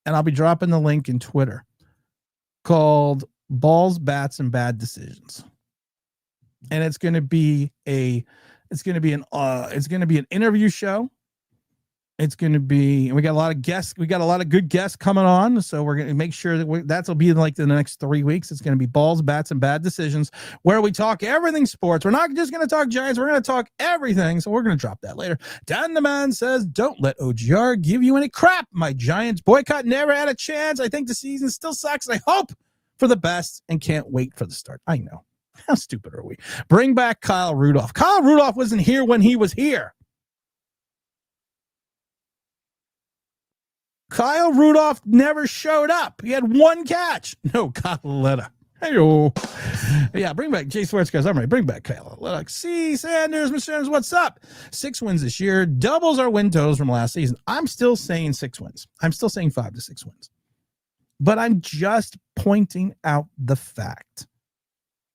[SPEAKER 1] and I'll be dropping the link in Twitter called Balls, Bats, and Bad Decisions, and it's going to be an interview show. It's going to be, and we got a lot of guests. We got a lot of good guests coming on. So we're going to make sure that that'll be like the next 3 weeks. It's going to be Balls, Bats, and Bad Decisions, where we talk everything sports. We're not just going to talk Giants. We're going to talk everything. So we're going to drop that later. Dan the Man says, don't let OGR give you any crap. My Giants boycott never had a chance. I think the season still sucks. I hope for the best and can't wait for the start. I know. How stupid are we? Bring back Kyle Rudolph. Kyle Rudolph wasn't here when he was here. Kyle Rudolph never showed up. He had one catch. No, Coletta. Hey-o. Yeah, bring back Jay Swartz, guys. I'm ready. Bring back Kyle. C. Sanders, Mr. Sanders, what's up? 6 wins this year. Doubles our win totals from last season. I'm still saying 6 wins. I'm still saying 5 to 6 wins. But I'm just pointing out the fact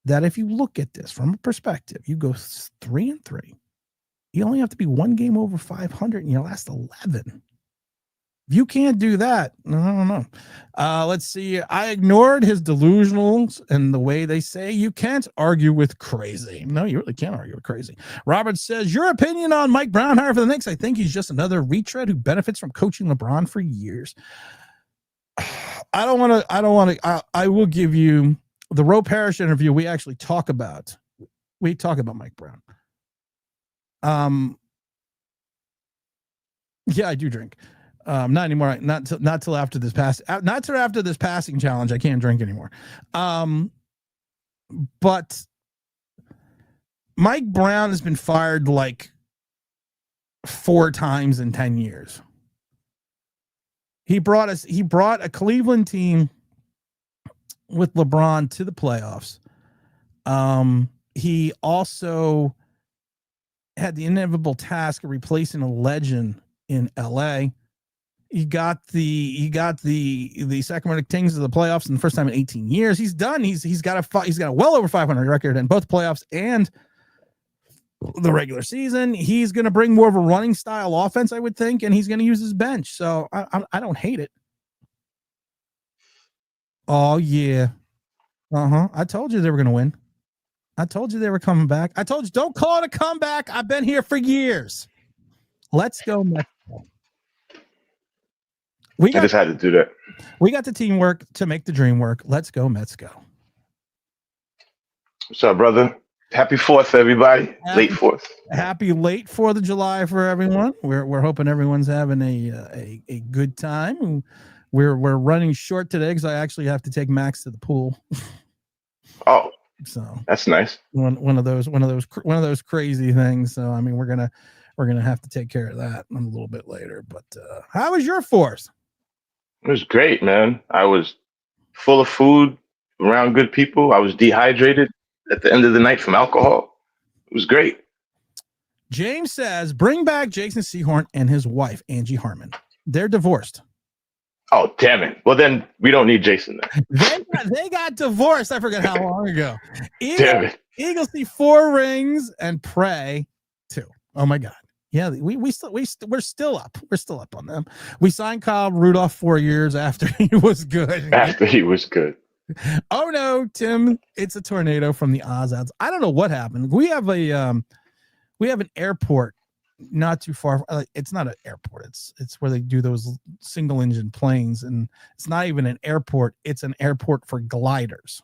[SPEAKER 1] that if you look at this from a perspective, you go 3-3. You only have to be 1 game over 500 in your last 11. If you can't do that, I don't know. Let's see. I ignored his delusionals and the way they say you can't argue with crazy. No, you really can't argue with crazy. Robert says, your opinion on Mike Brown hire for the Knicks? I think he's just another retread who benefits from coaching LeBron for years. I will give you the Roe Parrish interview. We actually talk about Mike Brown. Yeah, I do drink. Not anymore. Not till after this passing challenge. I can't drink anymore. But Mike Brown has been fired like 4 times in 10 years. He brought a Cleveland team with LeBron to the playoffs. He also had the inevitable task of replacing a legend in LA. He got the Sacramento Kings to the playoffs in the first time in 18 years. He's done. He's got a well over 500 record in both playoffs and the regular season. He's going to bring more of a running style offense, I would think, and he's going to use his bench. So I don't hate it. Oh yeah. I told you they were going to win. I told you they were coming back. I told you, don't call it a comeback. I've been here for years. Let's go Mets. I just had to do that. We got the teamwork to make the dream work. Let's go, Mets go.
[SPEAKER 3] What's up, brother? Happy 4th, everybody. Late 4th.
[SPEAKER 1] Happy late 4th of July for everyone. We're hoping everyone's having a good time. We're running short today because I actually have to take Max to the pool.
[SPEAKER 3] Oh,
[SPEAKER 1] so
[SPEAKER 3] that's nice.
[SPEAKER 1] One of those crazy things. So I mean, we're gonna have to take care of that a little bit later. But how was your 4th?
[SPEAKER 3] It was great, man. I was full of food, around good people. I was dehydrated at the end of the night from alcohol. It was great.
[SPEAKER 1] James says, bring back Jason Sehorn and his wife, Angie Harmon. They're divorced.
[SPEAKER 5] Oh, damn it. Well, then we don't need Jason then.
[SPEAKER 1] They got divorced. I forget how long ago.
[SPEAKER 5] Damn it.
[SPEAKER 1] Eagles see 4 rings and Prey 2. Oh my God. Yeah, we're still up. We're still up on them. We signed Kyle Rudolph 4 years after he was good.
[SPEAKER 5] After he was good.
[SPEAKER 1] Oh no, Tim! It's a tornado from the Oz outs. I don't know what happened. We have an airport not too far. It's not an airport. It's where they do those single engine planes, and it's not even an airport. It's an airport for gliders.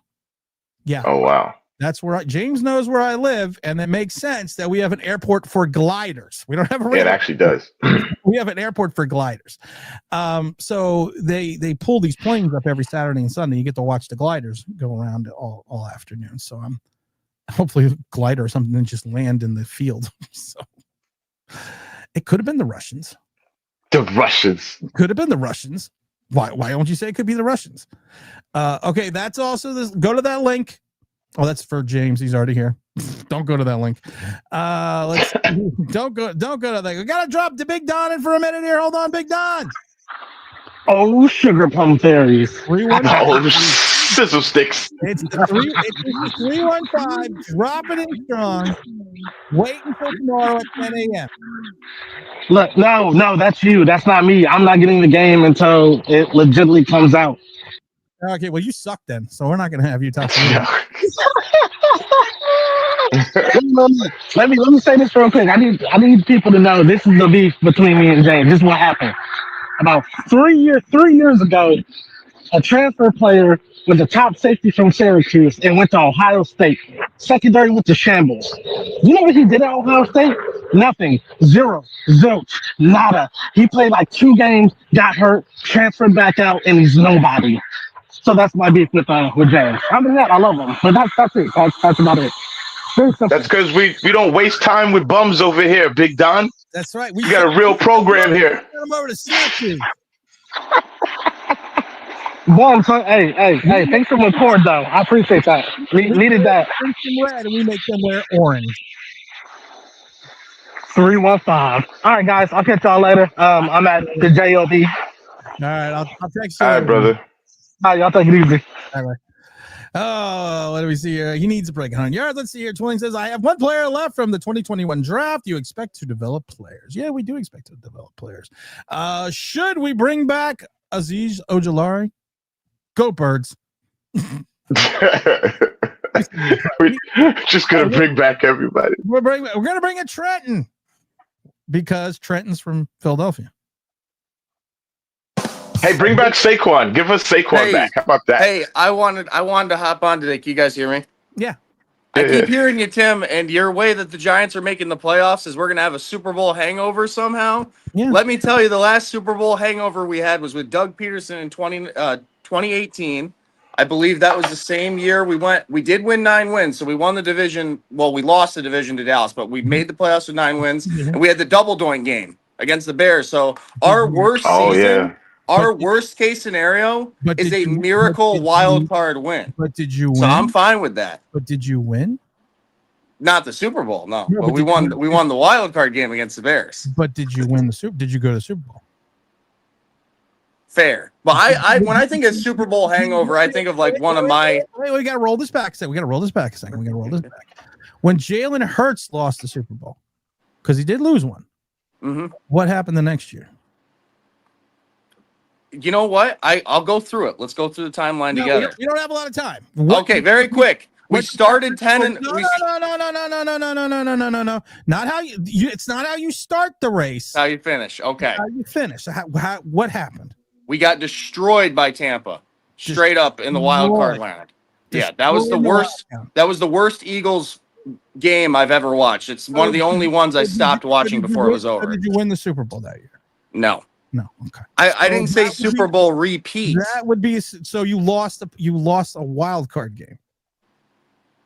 [SPEAKER 1] Yeah.
[SPEAKER 5] Oh wow.
[SPEAKER 1] That's where James knows where I live, and it makes sense that we have an airport for gliders. We don't have a
[SPEAKER 5] It actually does.
[SPEAKER 1] We have an airport for gliders. So they pull these planes up every Saturday and Sunday. You get to watch the gliders go around all afternoon. So I'm hopefully a glider or something didn't just land in the field. So it could have been the Russians.
[SPEAKER 5] The Russians.
[SPEAKER 1] Could have been the Russians. Why don't you say it could be the Russians? Okay, that's also this. Go to that link. Oh, that's for James. He's already here. Don't go to that link. Don't go to that. We gotta drop the Big Don in for a minute here. Hold on, Big Don.
[SPEAKER 6] Oh, sugar plum fairies.
[SPEAKER 1] 315.
[SPEAKER 5] Sizzle sticks.
[SPEAKER 1] It's 315. Dropping it strong. Wait until tomorrow at 10 a.m.
[SPEAKER 6] Look, no, that's you. That's not me. I'm not getting the game until it legitimately comes out.
[SPEAKER 1] Okay, well, you suck then, so we're not gonna have you talk to me.
[SPEAKER 6] Let me say this real quick. I need people to know this is the beef between me and James. This is what happened. About 3 years ago, a transfer player was a top safety from Syracuse and went to Ohio State. Secondary went to shambles. You know what he did at Ohio State? Nothing. Zero. Zilch. Nada. He played like 2 games, got hurt, transferred back out, and he's nobody. So that's my beef with James. Other than that, I love him. But that's it. That's about it.
[SPEAKER 5] That's because we don't waste time with bums over here, Big Don.
[SPEAKER 1] That's right.
[SPEAKER 5] We got a real program here.
[SPEAKER 1] Come over to Syracuse.
[SPEAKER 6] Boy, hey, thanks for the report, though. I appreciate that. Needed that.
[SPEAKER 1] Some red, and we make them wear orange.
[SPEAKER 6] 315. All right, guys. I'll catch y'all later. I'm at the JOB.
[SPEAKER 1] All right, I'll text you.
[SPEAKER 5] All right, brother.
[SPEAKER 6] All right, y'all take it easy.
[SPEAKER 1] All right. Oh, what do we see here? He needs a break. 100 yards. Let's see here. Twain says, I have 1 player left from the 2021 draft. You expect to develop players. Yeah, we do expect to develop players. Should we bring back Aziz Ojulari? Go Birds.
[SPEAKER 5] We're just going to bring back everybody.
[SPEAKER 1] We're going to bring in Trenton because Trenton's from Philadelphia.
[SPEAKER 5] Hey, bring back Saquon. Give us Saquon back. How about that?
[SPEAKER 7] Hey, I wanted to hop on today. Can you guys hear me?
[SPEAKER 1] Yeah.
[SPEAKER 7] I keep hearing you, Tim, and your way that the Giants are making the playoffs is we're going to have a Super Bowl hangover somehow.
[SPEAKER 1] Yeah.
[SPEAKER 7] Let me tell you, the last Super Bowl hangover we had was with Doug Peterson in 2018. I believe that was the same year we did win 9 wins. So we won the division. Well, we lost the division to Dallas, but we made the playoffs with 9 wins. And we had the double doink game against the Bears. So our worst season. Our worst case scenario is a miracle wild card win.
[SPEAKER 1] But did you win?
[SPEAKER 7] So I'm fine with that.
[SPEAKER 1] But did you win?
[SPEAKER 7] Not the Super Bowl, no. But we won the wild card game against the Bears.
[SPEAKER 1] But did you win did you go to the Super Bowl?
[SPEAKER 7] Fair. But I when I think of Super Bowl hangover, I think of like one of my
[SPEAKER 1] we gotta roll this back a second. When Jalen Hurts lost the Super Bowl, because he did lose one.
[SPEAKER 7] Mm-hmm.
[SPEAKER 1] What happened the next year?
[SPEAKER 7] You know what? I'll go through it. Let's go through the timeline together.
[SPEAKER 1] We don't have a lot of time.
[SPEAKER 7] Okay, very quick. We started 10 and
[SPEAKER 1] no. Not how you it's not how you start the race.
[SPEAKER 7] How you finish. Okay.
[SPEAKER 1] How you finish. What happened?
[SPEAKER 7] We got destroyed by Tampa. Straight up in the wild card land. Yeah, that was the worst. That was the worst Eagles game I've ever watched. It's one of the only ones I stopped watching before it was over.
[SPEAKER 1] Did you win the Super Bowl that year?
[SPEAKER 7] No.
[SPEAKER 1] No. Okay.
[SPEAKER 7] I didn't say Super Bowl repeat.
[SPEAKER 1] That would be so you lost a wild card game.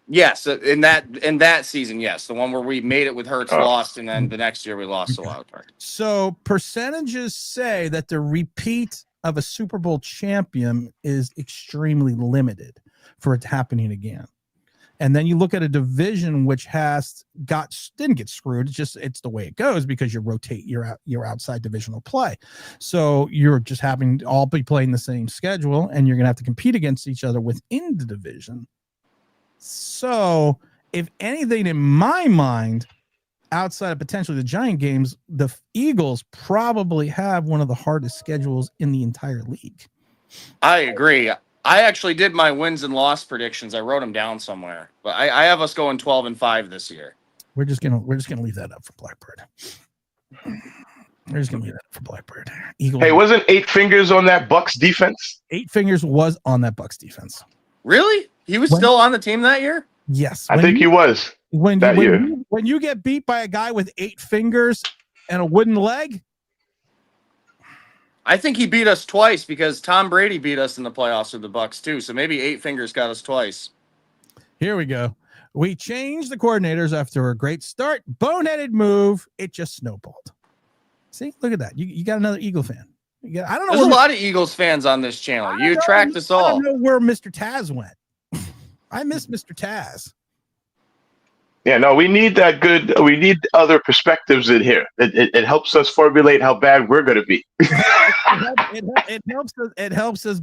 [SPEAKER 7] Yes, in that season, yes, the one where we made it with Hurts, lost, and then the next year we lost the wild card.
[SPEAKER 1] So percentages say that the repeat of a Super Bowl champion is extremely limited for it happening again. And then you look at a division which didn't get screwed. It's the way it goes because you rotate your outside divisional play. So you're just having to all be playing the same schedule, and you're going to have to compete against each other within the division. So if anything, in my mind, outside of potentially the Giant games, the Eagles probably have one of the hardest schedules in the entire league.
[SPEAKER 7] I agree. I actually did my wins and loss predictions. I wrote them down somewhere, but I have us going 12-5 this year.
[SPEAKER 1] We're just gonna leave that up for Blackbird. We're just gonna leave that up for Blackbird. Eagles.
[SPEAKER 5] Hey, wasn't 8 Fingers on that Bucks defense?
[SPEAKER 1] 8 Fingers was on that Bucks defense.
[SPEAKER 7] Really? He was still on the team that year?
[SPEAKER 1] Yes,
[SPEAKER 5] I think he was.
[SPEAKER 1] When
[SPEAKER 5] year.
[SPEAKER 1] When you get beat by a guy with 8 fingers and a wooden leg.
[SPEAKER 7] I think he beat us twice because Tom Brady beat us in the playoffs with the Bucks too. So maybe 8 Fingers got us twice.
[SPEAKER 1] Here we go. We changed the coordinators after a great start. Boneheaded move. It just snowballed. See, look at that. You got another Eagle fan. I don't know.
[SPEAKER 7] There's a lot of Eagles fans on this channel. You attract us all.
[SPEAKER 1] I don't know where Mr. Taz went. I miss Mr. Taz.
[SPEAKER 5] Yeah, no, we need other perspectives in here. It helps us formulate how bad we're going to be.
[SPEAKER 1] it helps us.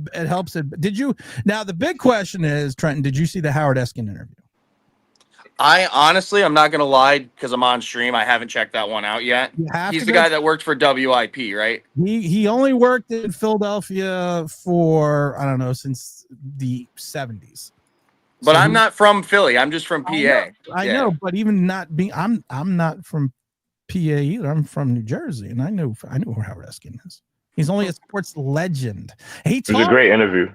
[SPEAKER 1] Did you? Now the big question is, Trenton, did you see the Howard Eskin interview?
[SPEAKER 7] I honestly, I'm not going to lie because I'm on stream. I haven't checked that one out yet. He's the guy that worked for WIP, right?
[SPEAKER 1] He only worked in Philadelphia for, I don't know, since the 70s.
[SPEAKER 7] But so I'm not from Philly. I'm just from PA.
[SPEAKER 1] I know, but even not being, I'm not from PA either. I'm from New Jersey, and I know who Howard Eskin is. He's only a sports legend. It was
[SPEAKER 5] a great interview.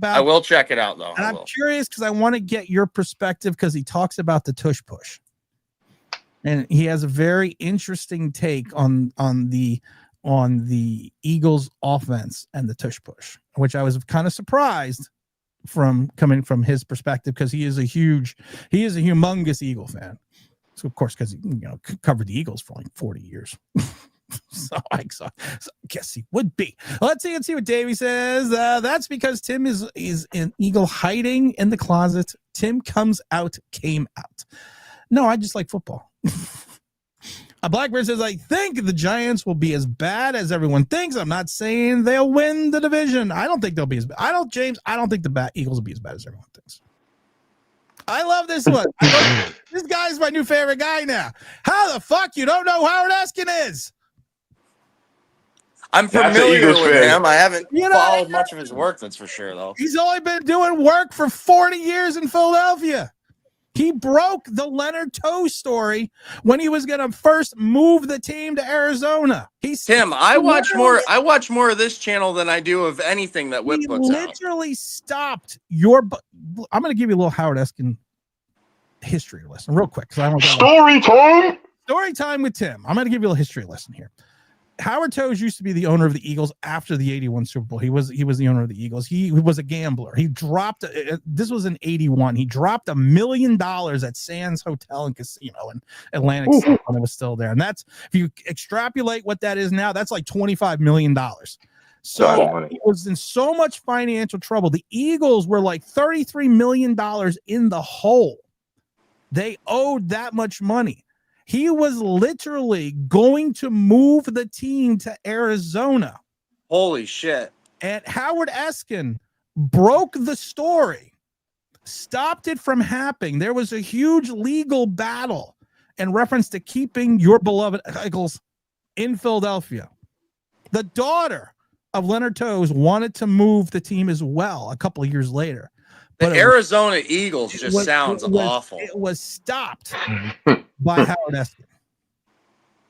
[SPEAKER 7] I will check it out though.
[SPEAKER 1] And I'm curious because I want to get your perspective because he talks about the tush push, and he has a very interesting take on the Eagles offense and the tush push, which I was kind of surprised coming from his perspective because he is a humongous Eagle fan. So of course, because he covered the Eagles for like 40 years. So I guess he would be. Let's see what Davey says. That's because Tim is an Eagle hiding in the closet. Tim came out. No, I just like football. A Blackbird says, I think the Giants will be as bad as everyone thinks. I'm not saying they'll win the division. I don't think they'll be as bad. I don't think the Eagles will be as bad as everyone thinks. I love this one. This guy's my new favorite guy now. How the fuck you don't know who Howard Eskin is?
[SPEAKER 7] I'm familiar with him. I haven't followed much of his work, that's for sure, though.
[SPEAKER 1] He's only been doing work for 40 years in Philadelphia. He broke the Leonard Toe story when he was going to first move the team to Arizona.
[SPEAKER 7] Tim, I watch more of this channel than I do of anything that Whip puts out.
[SPEAKER 1] He literally stopped your. I'm going to give you a little Howard Eskin history lesson real quick.
[SPEAKER 5] Story time.
[SPEAKER 1] Story time with Tim. I'm going to give you a history lesson here. Howard Toes used to be the owner of the Eagles after the 81 Super Bowl. He was the owner of the Eagles. He was a gambler. He dropped, this was in 81. He dropped $1 million at Sands Hotel and Casino in Atlantic City when it was still there. And that's, if you extrapolate what that is now, that's like $25 million. So he was in so much financial trouble. The Eagles were like $33 million in the hole. They owed that much money. He was literally going to move the team to Arizona.
[SPEAKER 7] Holy shit.
[SPEAKER 1] And Howard Eskin broke the story, stopped it from happening. There was a huge legal battle in reference to keeping your beloved Eagles in Philadelphia. The daughter of Leonard Toes wanted to move the team as well a couple of years later.
[SPEAKER 7] The Arizona Eagles just sounds awful.
[SPEAKER 1] It was stopped by Howard Eskin.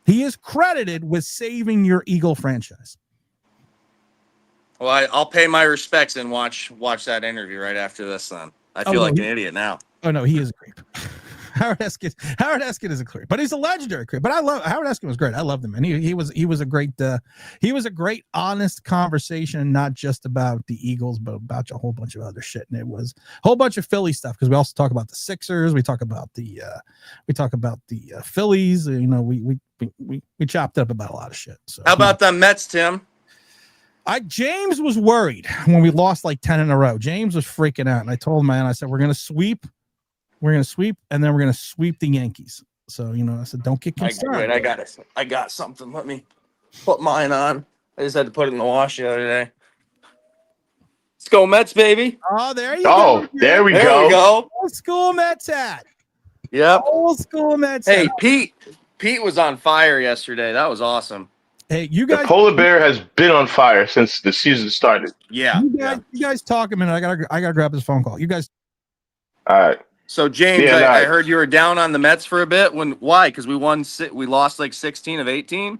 [SPEAKER 1] He is credited with saving your Eagle franchise.
[SPEAKER 7] Well, I'll pay my respects and watch that interview right after this. Then I feel like an idiot now.
[SPEAKER 1] Oh no, he is a creep. Howard Eskin is a creep, but he's a legendary creep. But I love Howard Eskin was great. I loved him, and he was a great honest conversation, not just about the Eagles, but about a whole bunch of other shit. And it was a whole bunch of Philly stuff because we also talk about the Sixers, we talk about the Phillies. We chopped up about a lot of shit. So
[SPEAKER 7] how about the Mets, Tim?
[SPEAKER 1] James was worried when we lost like 10 in a row. James was freaking out, and I told him, man, I said we're gonna sweep. We're gonna sweep, and then we're gonna sweep the Yankees. So I said, don't get concerned.
[SPEAKER 7] I got it. I got something. Let me put mine on. I just had to put it in the wash the other day. Let's go Mets, baby.
[SPEAKER 1] Oh, there you go.
[SPEAKER 5] There we
[SPEAKER 7] There
[SPEAKER 5] go.
[SPEAKER 7] we go.
[SPEAKER 1] Old school Mets hat.
[SPEAKER 7] Yep.
[SPEAKER 1] Old school Mets
[SPEAKER 7] Hey,
[SPEAKER 1] hat.
[SPEAKER 7] Pete was on fire yesterday. That was awesome.
[SPEAKER 1] Hey, you
[SPEAKER 5] The
[SPEAKER 1] guys.
[SPEAKER 5] polar bear has been on fire since the season started.
[SPEAKER 7] Yeah.
[SPEAKER 1] You guys talk a minute. I gotta grab this phone call. You guys.
[SPEAKER 5] All right.
[SPEAKER 7] So James,
[SPEAKER 5] Yeah,
[SPEAKER 7] I heard you were down on the Mets for a bit. Why? Because we lost like 16 of 18.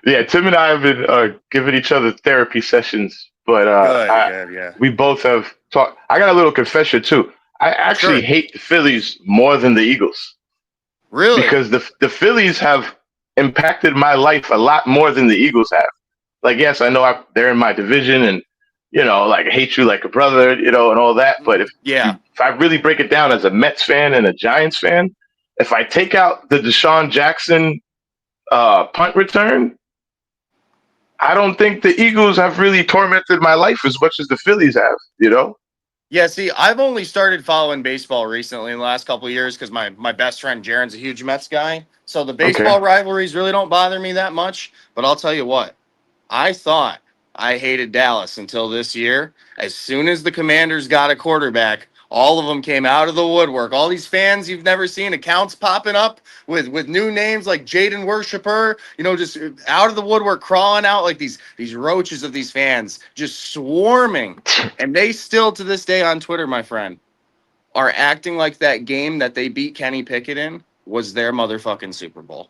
[SPEAKER 5] Yeah, Tim and I have been giving each other therapy sessions, but
[SPEAKER 7] Good.
[SPEAKER 5] we both have talked. I got a little confession too. I actually hate the Phillies more than the Eagles.
[SPEAKER 7] Really?
[SPEAKER 5] Because the Phillies have impacted my life a lot more than the Eagles have. Like, yes, I know they're in my division, and like I hate you like a brother, and all that. But if I really break it down as a Mets fan and a Giants fan, if I take out the Deshaun Jackson punt return, I don't think the Eagles have really tormented my life as much as the Phillies have,
[SPEAKER 7] Yeah, see, I've only started following baseball recently in the last couple of years because my best friend Jaron's a huge Mets guy. So the baseball rivalries really don't bother me that much. But I'll tell you what, I thought I hated Dallas until this year. As soon as the Commanders got a quarterback, all of them came out of the woodwork. All these fans you've never seen, accounts popping up with new names like Jaden Worshipper, just out of the woodwork, crawling out like these roaches of these fans, just swarming. And they still, to this day on Twitter, my friend, are acting like that game that they beat Kenny Pickett in was their motherfucking Super Bowl.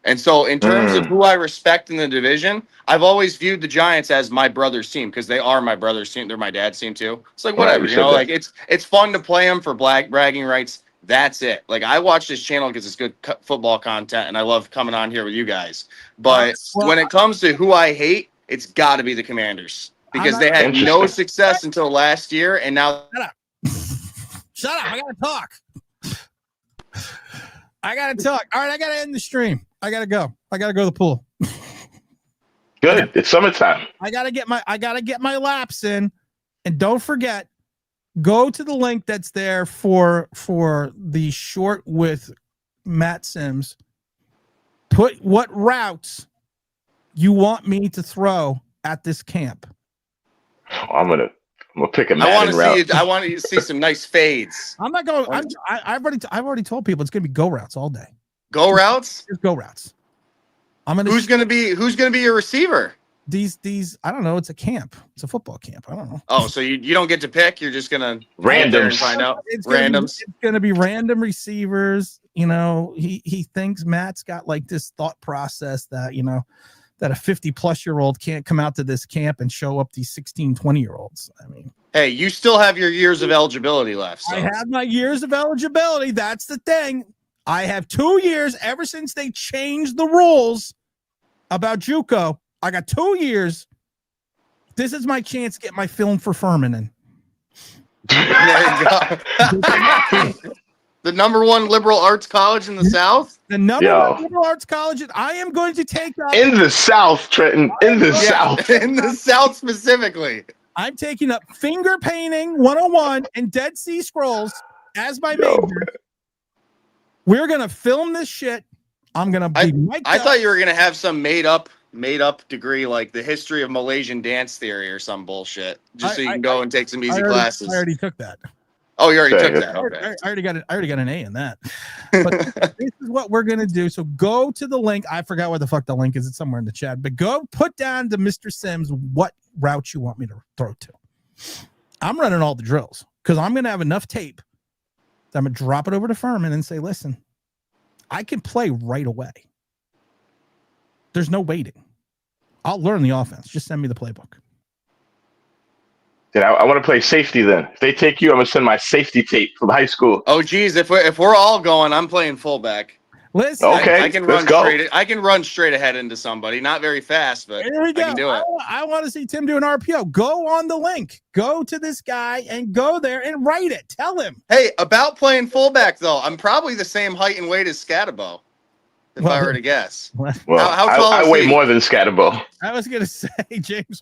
[SPEAKER 7] And so in terms of who I respect in the division, I've always viewed the Giants as my brother's team because they are my brother's team. They're my dad's team too. It's like, whatever, like it's fun to play them for bragging rights. That's it. Like, I watch this channel because it's good football content and I love coming on here with you guys. But when it comes to who I hate, it's got to be the Commanders because they had no success until last year. And now.
[SPEAKER 1] Shut up. I got to talk. All right. I got to end the stream. I gotta go to the pool.
[SPEAKER 5] Good. It's summertime.
[SPEAKER 1] I gotta get my laps in, and don't forget, go to the link that's there for the short with Matt Sims. Put what routes you want me to throw at this camp.
[SPEAKER 5] I'm gonna pick a Madden route.
[SPEAKER 7] I want to see some nice fades.
[SPEAKER 1] I'm not going. I've already told people it's gonna be go routes all day.
[SPEAKER 7] Go routes?
[SPEAKER 1] Just go routes.
[SPEAKER 7] Who's gonna be your receiver?
[SPEAKER 1] These I don't know. It's a camp. It's a football camp. I don't know.
[SPEAKER 7] Oh, so you don't get to pick. You're just gonna
[SPEAKER 5] randoms
[SPEAKER 7] find out.
[SPEAKER 1] It's gonna be random receivers. He thinks Matt's got like this thought process that that a 50-plus-year-old can't come out to this camp and show up these 16, 20-year-olds. I mean,
[SPEAKER 7] hey, you still have your years of eligibility left. So.
[SPEAKER 1] I have my years of eligibility. That's the thing. I have 2 years ever since they changed the rules about JUCO. I got 2 years. This is my chance to get my film for Furman in.
[SPEAKER 7] There you go. The number one liberal arts college in the South?
[SPEAKER 1] The number one liberal arts college. I am going to take up.
[SPEAKER 5] In the South, Trenton. In the South.
[SPEAKER 7] In the South specifically.
[SPEAKER 1] I'm taking up finger painting 101 and Dead Sea Scrolls as my major. We're going to film this shit. I'm going to be mic'd
[SPEAKER 7] I
[SPEAKER 1] up.
[SPEAKER 7] thought you were going to have some made up degree like the history of Malaysian dance theory or some bullshit. Just so you can go and take some easy classes.
[SPEAKER 1] I already took that.
[SPEAKER 7] Oh, you already took that. Okay.
[SPEAKER 1] I already got an A in that. But this is what we're going to do. So go to the link. I forgot what the fuck the link is. It's somewhere in the chat. But go put down to Mr. Sims what route you want me to throw to. I'm running all the drills because I'm going to have enough tape. I'm going to drop it over to Furman and say, listen, I can play right away. There's no waiting. I'll learn the offense. Just send me the playbook.
[SPEAKER 5] I want to play safety then. If they take you, I'm going to send my safety tape from high school.
[SPEAKER 7] Oh, geez. If we're all going, I'm playing fullback.
[SPEAKER 1] Listen,
[SPEAKER 5] okay,
[SPEAKER 7] I can run straight. I can run straight ahead into somebody. Not very fast, but
[SPEAKER 1] here we go.
[SPEAKER 7] I can do it.
[SPEAKER 1] I want to see Tim do an RPO. Go on the link. Go to this guy and go there and write it. Tell him.
[SPEAKER 7] Hey, about playing fullback though, I'm probably the same height and weight as Scatabo. If I were to guess.
[SPEAKER 5] Well,
[SPEAKER 7] how tall
[SPEAKER 5] I
[SPEAKER 7] is
[SPEAKER 5] weigh
[SPEAKER 7] he?
[SPEAKER 5] more than Scatabo.
[SPEAKER 1] I was gonna say James.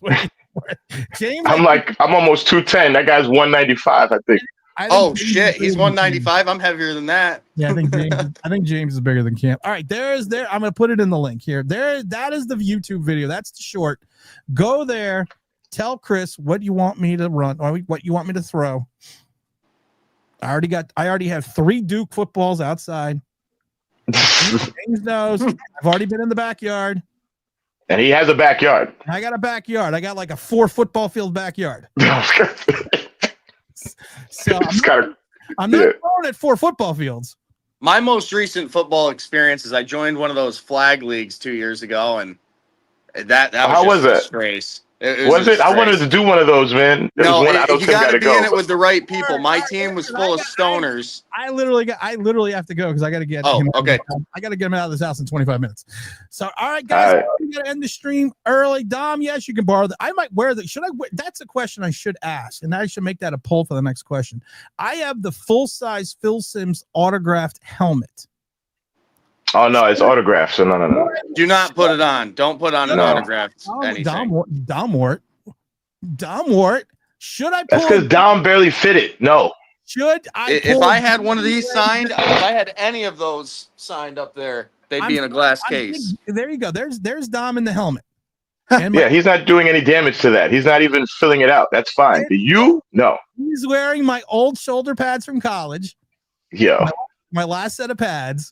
[SPEAKER 1] James.
[SPEAKER 5] I'm almost 210. That guy's 195, I think.
[SPEAKER 7] Oh shit, he's 195. I'm heavier than that.
[SPEAKER 1] Yeah, I think James is bigger than Cam. All right, I'm gonna put it in the link here. That is the YouTube video. That's the short. Go there. Tell Chris what you want me to run or what you want me to throw. I already have 3 Duke footballs outside. James knows. I've already been in the backyard.
[SPEAKER 5] And he has a backyard.
[SPEAKER 1] I got a backyard. I got like a 4 football field backyard. So I'm not throwing at 4 football fields.
[SPEAKER 7] My most recent football experience is I joined one of those flag leagues 2 years ago, and that was
[SPEAKER 5] how was
[SPEAKER 7] a
[SPEAKER 5] it?
[SPEAKER 7] Disgrace.
[SPEAKER 5] Was it? I wanted to do one of those, man.
[SPEAKER 7] You got to be in it with the right people. My team was full of stoners.
[SPEAKER 1] I literally have to go because I got to get.
[SPEAKER 7] Okay.
[SPEAKER 1] I got to get him out of this house in 25 minutes. So, all right, guys, we got to end the stream early. Dom, yes, you can borrow that. I might wear that. Should I? That's a question I should ask, and I should make that a poll for the next question. I have the full-size Phil Simms autographed helmet.
[SPEAKER 5] Oh no, it's autographed. So no.
[SPEAKER 7] Do not put it on. Don't put on an autographed anything.
[SPEAKER 1] Dom Wart. Should I pull?
[SPEAKER 5] That's because Dom barely fit it. No.
[SPEAKER 1] Should I?
[SPEAKER 7] If I had one of these signed, if I had any of those signed up there, they'd be in a glass case.
[SPEAKER 1] There you go. There's Dom in the helmet.
[SPEAKER 5] Yeah, he's not doing any damage to that. He's not even filling it out. That's fine. Do you? No.
[SPEAKER 1] He's wearing my old shoulder pads from college.
[SPEAKER 5] Yeah.
[SPEAKER 1] My last set of pads.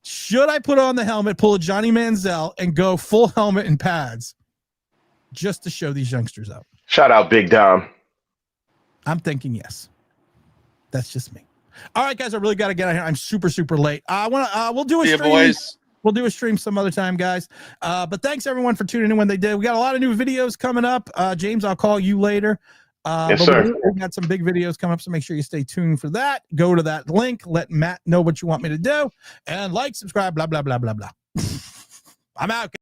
[SPEAKER 1] Should I put on the helmet, pull a Johnny Manziel, and go full helmet and pads just to show these youngsters out?
[SPEAKER 5] Shout out Big Dom.
[SPEAKER 1] I'm thinking yes. That's just me. All right, guys, I really got to get out here. I'm super, super late. We'll do a stream.
[SPEAKER 7] Boys.
[SPEAKER 1] We'll do a stream some other time, guys. But thanks everyone for tuning in when they did. We got a lot of new videos coming up. James, I'll call you later.
[SPEAKER 5] Yes, sir.
[SPEAKER 1] We got some big videos coming up, so make sure you stay tuned for that. Go to that link. Let Matt know what you want me to do. And like, subscribe, blah, blah, blah, blah, blah. I'm out.